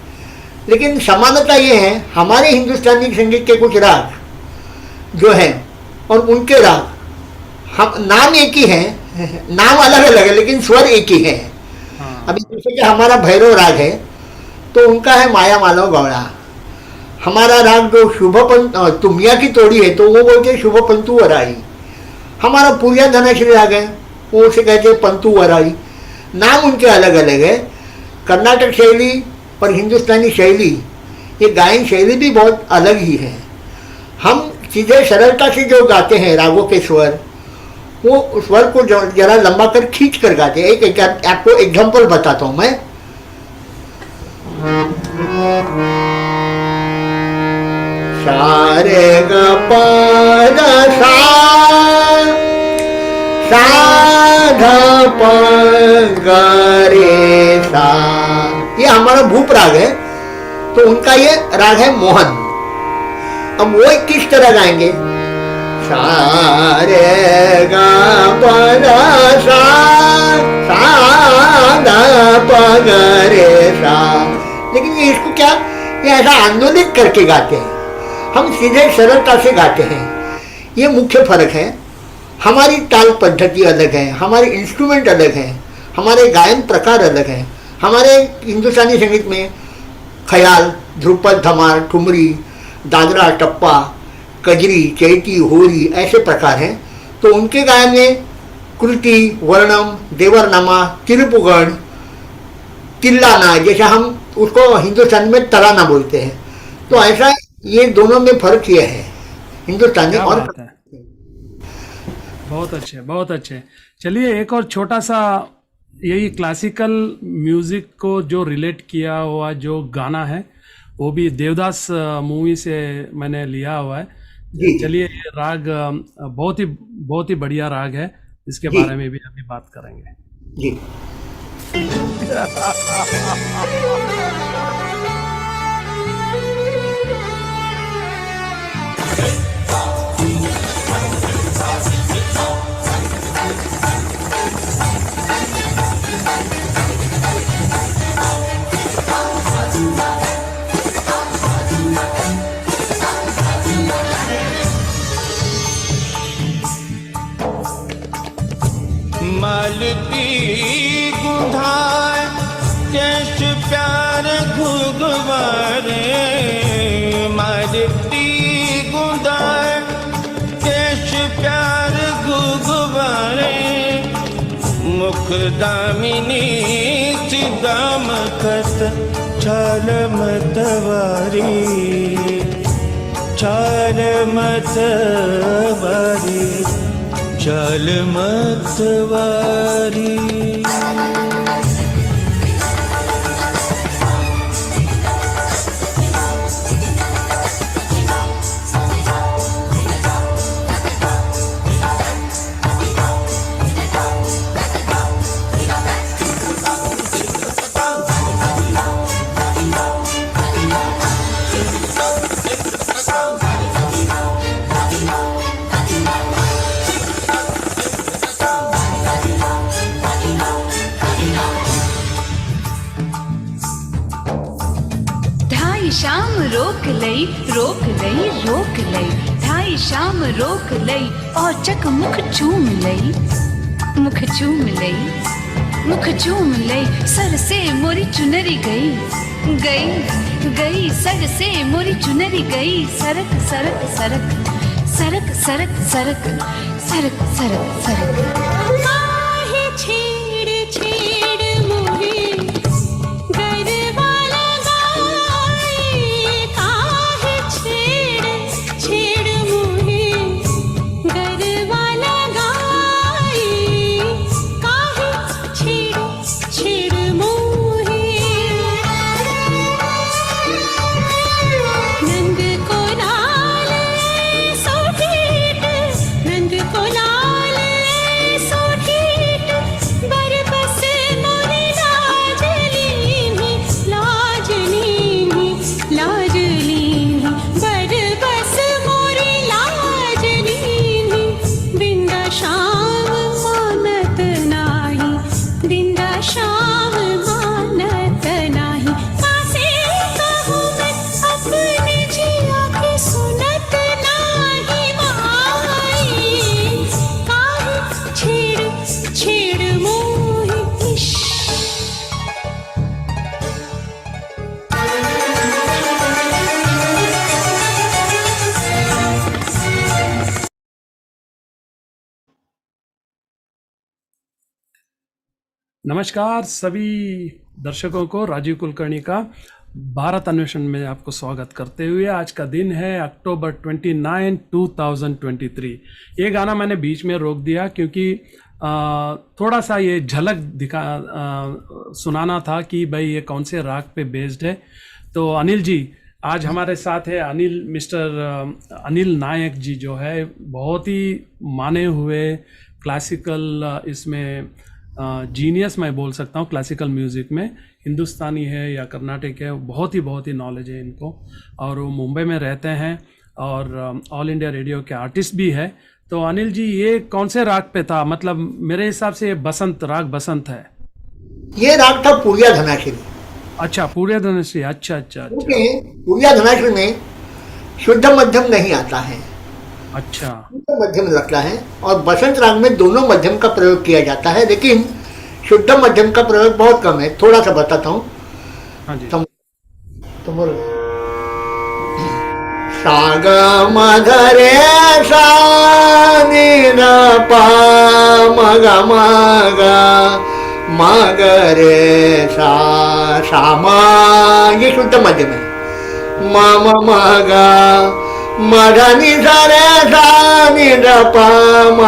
लेकिन समानता ये है, हमारे हिंदुस्तानी संगीत के कुछ राग जो हैं और उनके राग, हम नाम एक ही है, नाम अलग अलग है लेकिन स्वर एक ही है। अभी जैसे कि हमारा भैरव राग है, तो उनका है माया मालव गौड़ा। हमारा राग जो तुम्या की तोड़ी है, तो वो बोलते हैं शुभ पंतु वराई। हमारा पूजा धनाश्री राग है, वो उसे कहते हैं पंतु वराई। नाम उनके अलग अलग है। कर्नाटक शैली और हिंदुस्तानी शैली, ये गायन शैली भी बहुत अलग ही है। हम सीधे सरलता से जो गाते हैं रागों के स्वर, वो स्वर को जरा लंबा कर खींच कर गाते हैं। एक आपको एग्जाम्पल बताता हूँ मैं। सा रे ग प ध सा, सा ध प ग रे सा, ये हमारा भूप राग है, तो उनका ये राग है मोहन। अब वो किस तरह गाएंगे, सा रे ग प ध सा, सा ध प ग रे सा। लेकिन ये इसको क्या, ये ऐसा आंदोलित करके गाते हैं, हम सीधे सरलता से गाते हैं। ये मुख्य फर्क है। हमारी ताल पद्धति अलग है, हमारे इंस्ट्रूमेंट अलग हैं, हमारे गायन प्रकार अलग हैं। हमारे हिंदुस्तानी संगीत में ख्याल, ध्रुपद, धमार, ठुमरी, दादरा, टप्पा, कजरी, चैती, होरी ऐसे प्रकार हैं। तो उनके गायन में कृति, वर्णम, देवरनामा, तिरुपुगण, तिल्लाना, जैसा हम उसको हिंदुस्तान में तराना बोलते हैं। तो ऐसा ये दोनों में फर्क यह है, हिंदुस्तानी क्या और बात है, बहुत अच्छे, बहुत अच्छे। चलिए एक और छोटा सा, यही क्लासिकल म्यूजिक को जो रिलेट किया हुआ जो गाना है, वो भी देवदास मूवी से मैंने लिया हुआ है। जी। चलिए ये राग बहुत ही बढ़िया राग है, इसके जी। बारे में भी अभी बात करेंगे। जी। मालती गुंधार देश प्यार घुगवारे, मालती गुंधार देश प्यार घुगवारे, मुख दामिनी सिदाम कत छाल मतवारी, छाल मतवारी, छाल मतवारी। रोक लई रोक लई रोक लई ढाई शाम रोक लई और चक मुख चूम लई मुख चूम लई मुख चूम लई सर से मोरी चुनरी गई गई गई सर से मोरी चुनरी गई सरक सरक सरक सरक सरक सरक सरक सरक सरक काहे छेड़ छेड़ मोहे गरबा लगाए काहे छेड़ छेड़ मोहे गरबा लगाए काहे छेड़ छेड़ मोहे नंद को लाल सोठीट नंद को लाल सोठीट बरबस मोरी लाजलीनी लाजलीनी लाजलीनी बरबस मोरी लाजलीनी बिंदा शाम मानत नाही बिंदा शाम मानत नाही कासे कहूँ मैं अपने जिया की सुनत नाही माई काहे छेड़ छेड़ मोहे इश्क नमस्कार सभी दर्शकों को, राजीव कुलकर्णी का भारत अन्वेषण में आपको स्वागत करते हुए आज का दिन है अक्टूबर 29, 2023। ये गाना मैंने बीच में रोक दिया क्योंकि थोड़ा सा ये झलक सुनाना था कि भाई ये कौन से राग पे बेस्ड है। तो अनिल जी आज हमारे साथ है, मिस्टर अनिल नायक जी जो है बहुत ही माने हुए क्लासिकल इसमें जीनियस मैं बोल सकता हूँ। क्लासिकल म्यूज़िक में हिंदुस्तानी है या कर्नाटक है, बहुत ही नॉलेज है इनको और वो मुंबई में रहते हैं और ऑल इंडिया रेडियो के आर्टिस्ट भी है। तो अनिल जी ये कौन से राग पे था? मतलब मेरे हिसाब से ये बसंत राग बसंत है। ये राग था पूरिया धनाश्री। अच्छा पूरिया धनाश्री, अच्छा अच्छा अच्छा क्योंकि पूरिया धनाश्री में शुद्ध मध्यम नहीं आता है, अच्छा शुद्ध मध्यम लगता है और बसंत राग में दोनों मध्यम का प्रयोग किया जाता है, लेकिन शुद्ध मध्यम का प्रयोग बहुत कम है। थोड़ा सा बताता हूँ। हाँ जी तो बोलो सा ग म ग रे सा नि र पा म ग म ग रे सा म, ये शुद्ध मध्यम है। म म म ग म ध नि सा रे सा नि र पा म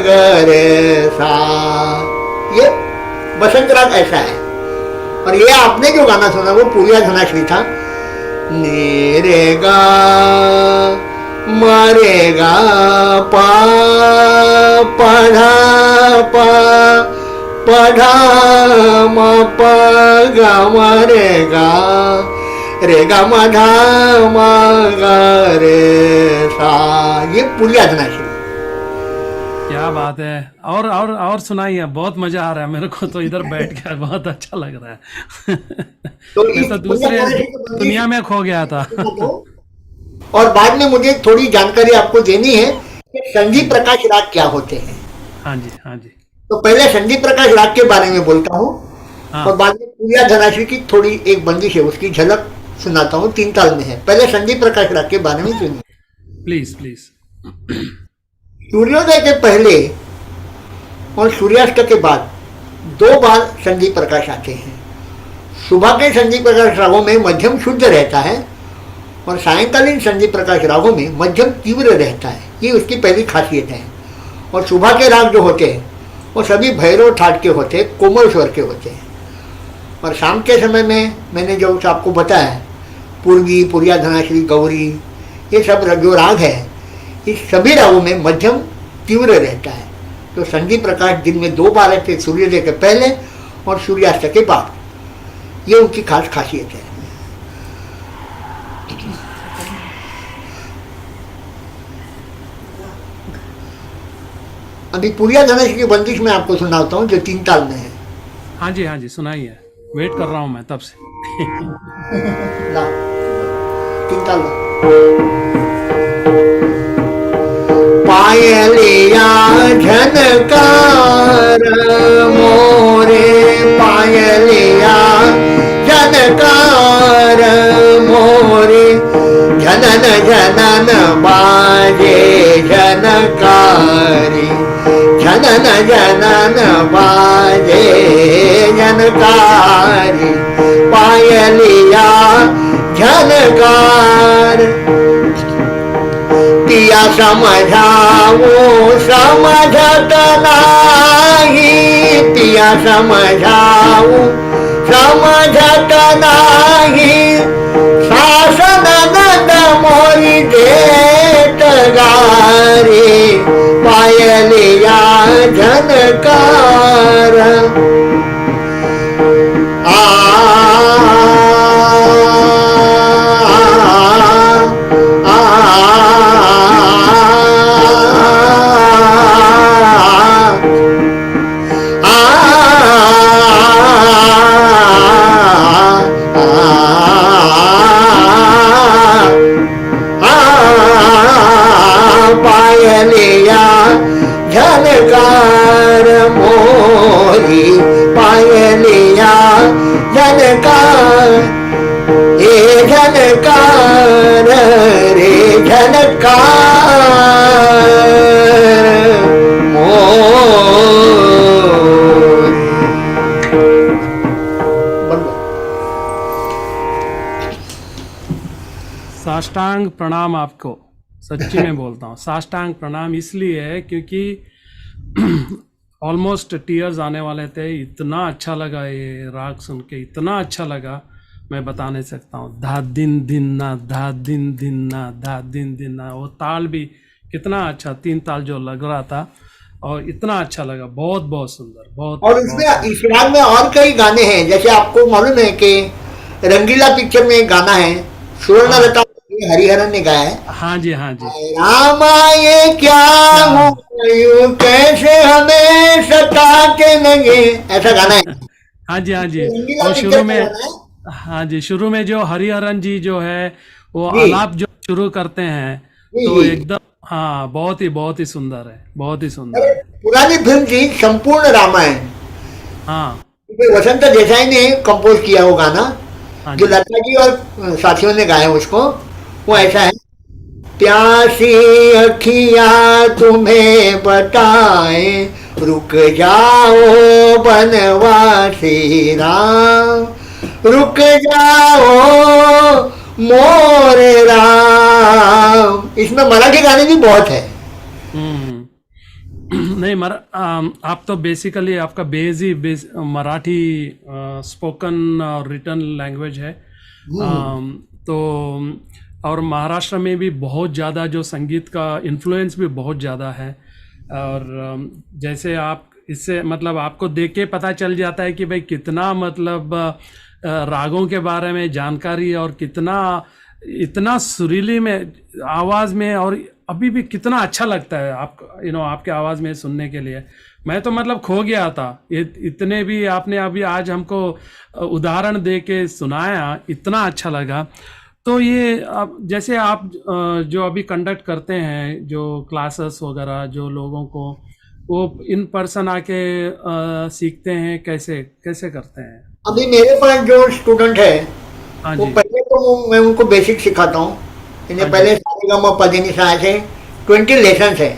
ग रे सा, ये बसंत राग ऐसा है। और ये आपने जो गाना सुना वो पूरिया धनाश्री था। नी रे गा म रे गा पा पढ़ा पा पढ़ा म प ग म रे गा म धा म ग रे सा, ये पूरिया धनाश्री। क्या बात है। और सुनाइए, बहुत मजा आ रहा है मेरे को तो इधर बैठ के बहुत अच्छा लग रहा है। तो मैं तो दूसरे दुनिया में खो गया था। और बाद में मुझे थोड़ी जानकारी आपको देनी है कि संजीव प्रकाश राग क्या होते हैं। हाँ जी हाँ जी। तो पहले संजीव प्रकाश राग के बारे में बोलता हूँ हाँ। और बाद में पूरिया धनाश्री की थोड़ी एक बंदिश है उसकी झलक सुनाता हूँ, 3 ताल में है। पहले संजीव प्रकाश राग के बारे में सुनिए प्लीज प्लीज। सूर्योदय के पहले और सूर्यास्त के बाद 2 बार संजीव प्रकाश आते हैं। सुबह के संजीव प्रकाश रागों में मध्यम शुद्ध रहता है और सायंकालीन संजीव प्रकाश रागों में मध्यम तीव्र रहता है, ये उसकी पहली खासियत है। और सुबह के राग जो होते हैं वो सभी भैरव ठाट के होते हैं, कोमल स्वर के होते हैं। और शाम के समय में मैंने जो आपको बताया पूर्वी, पूरिया धनाश्री, गौरी, ये सब जो राग है इस सभी रागों में मध्यम तीव्र रहता है। तो संजीव प्रकाश दिन में 2 बार रहते, सूर्योदय के पहले और सूर्यास्त के बाद, ये उनकी खास खासियत है। अभी पूरिया धनाश्री की बंदिश में आपको सुनाता हूँ जो 3 ताल में है। हाँ जी सुनाइए, वेट कर रहा हूँ मैं तब से। ला तीन ताल ला। पायलिया झनकार मोरे पायलिया झनकार मोरे जनन जनन बाजे जनकारी जनन जनन बाजे जनकारी पायलिया झनकार पिया समझाओ समझत नाही पिया समझाओ समझत नाही शासन नंद मोरी देत गारी पायलिया झनकार पायलिया झनकार मोरी पायलिया झनकार ए झनकार रे झनकार मोरी। साष्टांग प्रणाम आपको, सच्ची में बोलता हूँ साष्टांग प्रणाम इसलिए है क्योंकि ऑलमोस्ट टीयर्स आने वाले थे। इतना अच्छा लगा ये राग सुन के, इतना अच्छा लगा मैं बता नहीं सकता हूँ। धा दिन दिन ना धा दिन दिन ना धा दिन दिन ना, वो ताल भी कितना अच्छा, 3 ताल जो लग रहा था और इतना अच्छा लगा, बहुत बहुत सुंदर बहुत। और उसमें इस राग में और कई गाने हैं, जैसे आपको मालूम है कि रंगीला पिक्चर में एक गाना है सुवर्णलता हरिहरन ने गाया है। हाँ जी हाँ जी। रामा ये क्या हुआ यूं कैसे हमें सता के लगे, ऐसा गाना है। हाँ जी हाँ जी। रंगीला और पिक्चर शुरू का में गाना है। हाँ जी, शुरू में जो हरिहरन जी जो है वो जी। आलाप जो शुरू करते हैं जी, तो जी। एकदम हाँ बहुत ही सुंदर है, बहुत ही सुंदर अरे, है। पुरानी फिल्म थी संपूर्ण रामायण, हाँ वसंत देसाई ने कंपोज किया वो गाना, हाँ जो जी लता जी और साथियों ने गाया उसको। वो ऐसा है, प्यासी अखियां तुम्हें बताए रुक जाओ बनवासी राम, रुक जाओ मोरे राम। इसमें मराठी गाने भी बहुत है। नहीं आप तो बेसिकली आपका मराठी स्पोकन और रिटन लैंग्वेज है। तो और महाराष्ट्र में भी बहुत ज़्यादा जो संगीत का इन्फ्लुएंस भी बहुत ज़्यादा है। और जैसे आप इससे मतलब आपको देख के पता चल जाता है कि भाई कितना मतलब रागों के बारे में जानकारी और कितना इतना सुरीली में आवाज़ में, और अभी भी कितना अच्छा लगता है आप आपके आवाज़ में सुनने के लिए। मैं तो मतलब खो गया था, इतने भी आपने अभी आज हमको उदाहरण दे के सुनाया, इतना अच्छा लगा। तो ये अब जैसे आप जो अभी कंडक्ट करते हैं जो क्लासेस वगैरह, जो लोगों को वो इन पर्सन आके सीखते हैं, कैसे कैसे करते हैं? अभी मेरे पास जो स्टूडेंट है हाँ वो जी पहले तो मैं उनको बेसिक सिखाता हूँ। इन्हें हाँ पहले सारेगामा पधनिसा से 20 लेसन है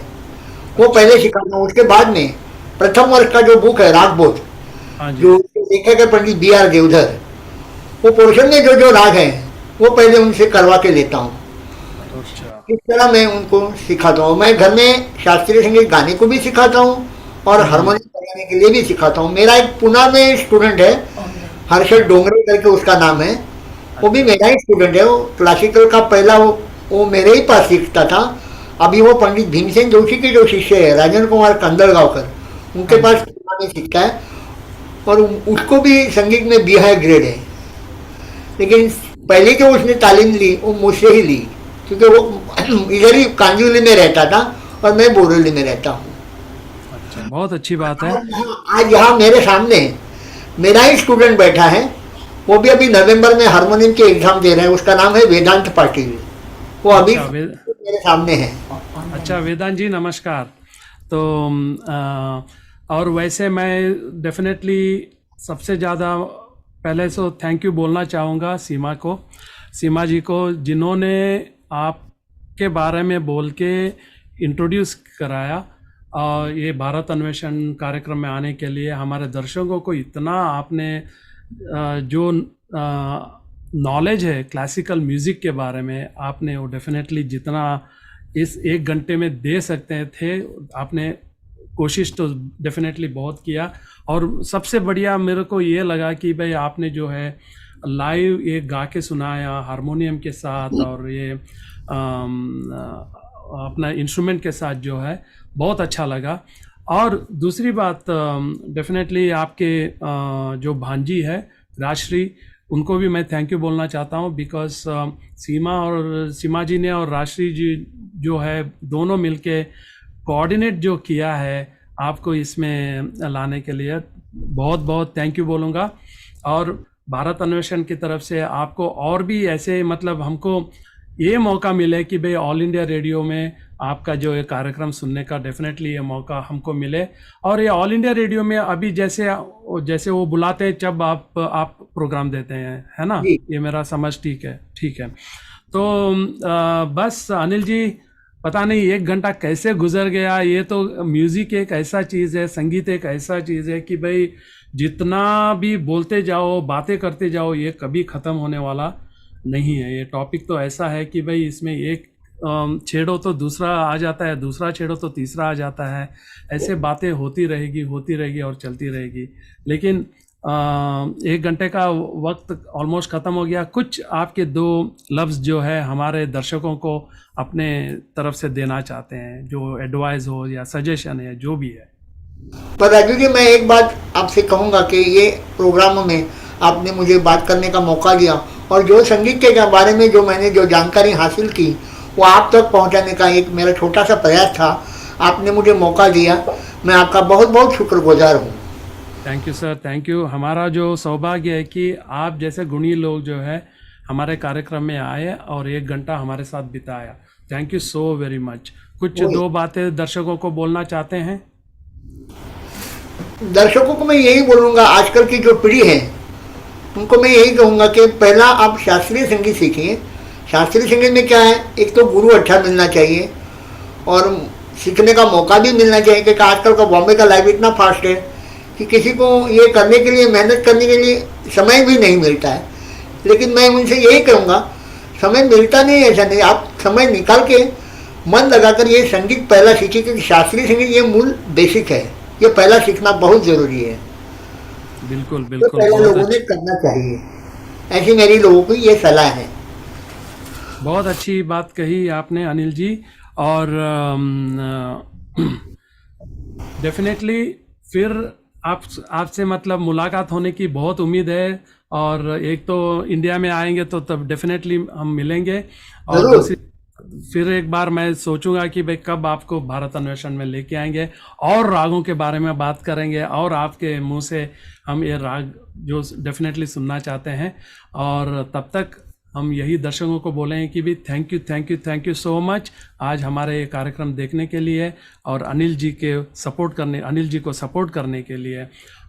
वो पहले सिखाता हूँ। उसके बाद में प्रथम वर्ष का जो बुक है राग बोध, हाँ जी जो लेखक है पंडित B.R. देवधर, वो पोर्शन में जो जो राग है वो पहले उनसे करवा के लेता हूँ। अच्छा इस तरह मैं उनको सिखाता हूँ। मैं घर में शास्त्रीय संगीत गाने को भी सिखाता हूँ और हारमोनियम बजाने के लिए भी सिखाता हूँ। मेरा एक पुणे में स्टूडेंट है, हर्षद डोंगरे करके उसका नाम है, वो भी मेरा ही स्टूडेंट है। वो क्लासिकल का पहला वो मेरे ही पास सीखता था। अभी वो पंडित भीमसेन जोशी के जो शिष्य है राजेंद्र कुमार कंदलगांवकर, उनके पास पुणे में सीखता है और उसको भी संगीत में B हाई ग्रेड है। लेकिन पहले जो उसने तालीम ली वो मुझसे ही ली, क्योंकि वो इधर ही कांजूली में रहता था और मैं बोरेली में रहता हूँ। अच्छा, बहुत अच्छी बात है। आज यहाँ मेरे सामने मेरा ही स्टूडेंट बैठा है वो भी अभी नवंबर में हारमोनियम के एग्जाम दे रहे हैं। उसका नाम है वेदांत पाटिल। वो अभी अच्छा मेरे सामने है। अच्छा वेदांत जी नमस्कार। तो और वैसे मैं डेफिनेटली सबसे ज़्यादा पहले तो थैंक यू बोलना चाहूँगा सीमा जी को, जिन्होंने आपके बारे में बोल के इंट्रोड्यूस कराया और ये भारत अन्वेषण कार्यक्रम में आने के लिए हमारे दर्शकों को इतना आपने जो नॉलेज है क्लासिकल म्यूज़िक के बारे में, आपने वो डेफिनेटली जितना इस 1 घंटे में दे सकते थे आपने कोशिश तो डेफिनेटली बहुत किया। और सबसे बढ़िया मेरे को ये लगा कि भाई आपने जो है लाइव ये गा के सुनाया हारमोनियम के साथ और ये अपना इंस्ट्रूमेंट के साथ, जो है बहुत अच्छा लगा। और दूसरी बात डेफिनेटली आपके जो भांजी है राजश्री, उनको भी मैं थैंक यू बोलना चाहता हूँ बिकॉज सीमा जी ने और राजश्री जी जो है दोनों मिलके कोऑर्डिनेट जो किया है आपको इसमें लाने के लिए बहुत बहुत थैंक यू बोलूँगा। और भारत अन्वेषण की तरफ से आपको और भी ऐसे मतलब हमको ये मौका मिले कि भाई ऑल इंडिया रेडियो में आपका जो ये कार्यक्रम सुनने का डेफिनेटली ये मौका हमको मिले। और ये ऑल इंडिया रेडियो में अभी जैसे वो बुलाते हैं जब आप प्रोग्राम देते हैं, है ना? ये मेरा समझ ठीक है। तो बस अनिल जी पता नहीं 1 घंटा कैसे गुजर गया। ये तो म्यूज़िक एक ऐसा चीज़ है, संगीत एक ऐसा चीज़ है कि भाई जितना भी बोलते जाओ बातें करते जाओ ये कभी ख़त्म होने वाला नहीं है। ये टॉपिक तो ऐसा है कि भाई इसमें एक छेड़ो तो दूसरा आ जाता है, दूसरा छेड़ो तो तीसरा आ जाता है। ऐसे बातें होती रहेगी और चलती रहेगी। लेकिन 1 घंटे का वक्त ऑलमोस्ट ख़त्म हो गया। कुछ आपके 2 लफ्ज़ जो है हमारे दर्शकों को अपने तरफ से देना चाहते हैं, जो एडवाइस हो या सजेशन है, जो भी है। पर राजू जी मैं एक बात आपसे कहूँगा कि ये प्रोग्राम में आपने मुझे बात करने का मौका दिया और जो संगीत के बारे में जो मैंने जो जानकारी हासिल की वो आप तक पहुंचाने का एक मेरा छोटा सा प्रयास था। आपने मुझे मौका दिया, मैं आपका बहुत बहुत शुक्रगुजार हूँ। Thank you sir, thank you. हमारा जो सौभाग्य है कि आप जैसे गुणी लोग जो है हमारे कार्यक्रम में आए और 1 घंटा हमारे साथ बिताया। Thank you so very much. कुछ 2 बातें दर्शकों को बोलना चाहते हैं? दर्शकों को मैं यही बोलूँगा, आजकल की जो पीढ़ी है उनको मैं यही कहूँगा कि पहला आप शास्त्रीय संगीत सीखिए। शास्त्रीय संगीत में क्या है, एक तो गुरु अच्छा मिलना चाहिए और सीखने का मौका भी मिलना चाहिए, क्योंकि आजकल का बॉम्बे का लाइफ इतना फास्ट है कि किसी को ये करने के लिए मेहनत करने के लिए समय भी नहीं मिलता है। लेकिन मैं उनसे यही कहूँगा, समय मिलता नहीं ऐसा नहीं, आप समय निकाल के मन लगाकर ये संगीत पहला सीखिए, क्योंकि शास्त्रीय संगीत ये मूल बेसिक है, ये पहला सीखना बहुत ज़रूरी है। बिल्कुल तो बिल्कुल, पहले लोगों ने करना चाहिए, ऐसी मेरी लोगों को ये सलाह है। बहुत अच्छी बात कही आपने अनिल जी। और डेफिनेटली फिर आपसे मतलब मुलाकात होने की बहुत उम्मीद है। और एक तो इंडिया में आएंगे तो तब डेफिनेटली हम मिलेंगे। और दूसरी फिर एक बार मैं सोचूंगा कि भाई कब आपको भारत अन्वेषण में लेके आएंगे और रागों के बारे में बात करेंगे और आपके मुंह से हम ये राग जो डेफिनेटली सुनना चाहते हैं। और तब तक हम यही दर्शकों को बोलें कि भी थैंक यू सो मच आज हमारे ये कार्यक्रम देखने के लिए और अनिल जी को सपोर्ट करने के लिए।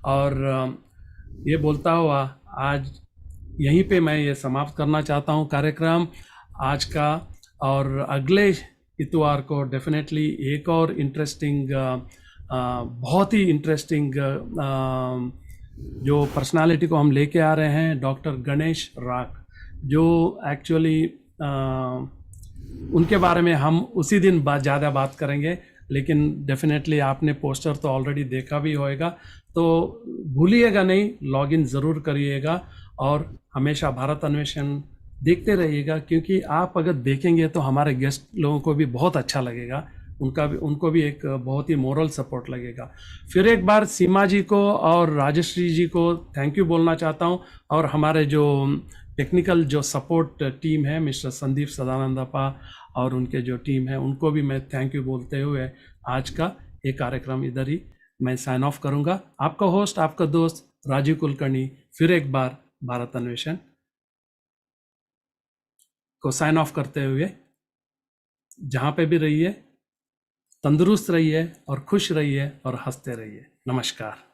और ये बोलता हुआ आज यहीं पे मैं ये समाप्त करना चाहता हूँ कार्यक्रम आज का। और अगले इतवार को डेफिनेटली एक और इंटरेस्टिंग बहुत ही इंटरेस्टिंग जो पर्सनालिटी को हम लेके आ रहे हैं, डॉक्टर गणेश राग, जो एक्चुअली उनके बारे में हम उसी दिन ज़्यादा बात करेंगे। लेकिन डेफिनेटली आपने पोस्टर तो ऑलरेडी देखा भी होएगा, तो भूलिएगा नहीं, लॉगिन ज़रूर करिएगा और हमेशा भारत अन्वेषण देखते रहिएगा, क्योंकि आप अगर देखेंगे तो हमारे गेस्ट लोगों को भी बहुत अच्छा लगेगा, उनको भी एक बहुत ही मोरल सपोर्ट लगेगा। फिर एक बार सीमा जी को और राजश्री जी को थैंक यू बोलना चाहता हूँ। और हमारे जो टेक्निकल जो सपोर्ट टीम है मिस्टर संदीप सदानंदप्पा और उनके जो टीम है उनको भी मैं थैंक यू बोलते हुए आज का ये कार्यक्रम इधर ही मैं साइन ऑफ करूँगा। आपका होस्ट, आपका दोस्त राजीव कुलकर्णी फिर एक बार भारत अन्वेषण को साइन ऑफ करते हुए जहाँ पे भी रहिए, तंदुरुस्त रहिए और खुश रहिए और हंसते रहिए। नमस्कार।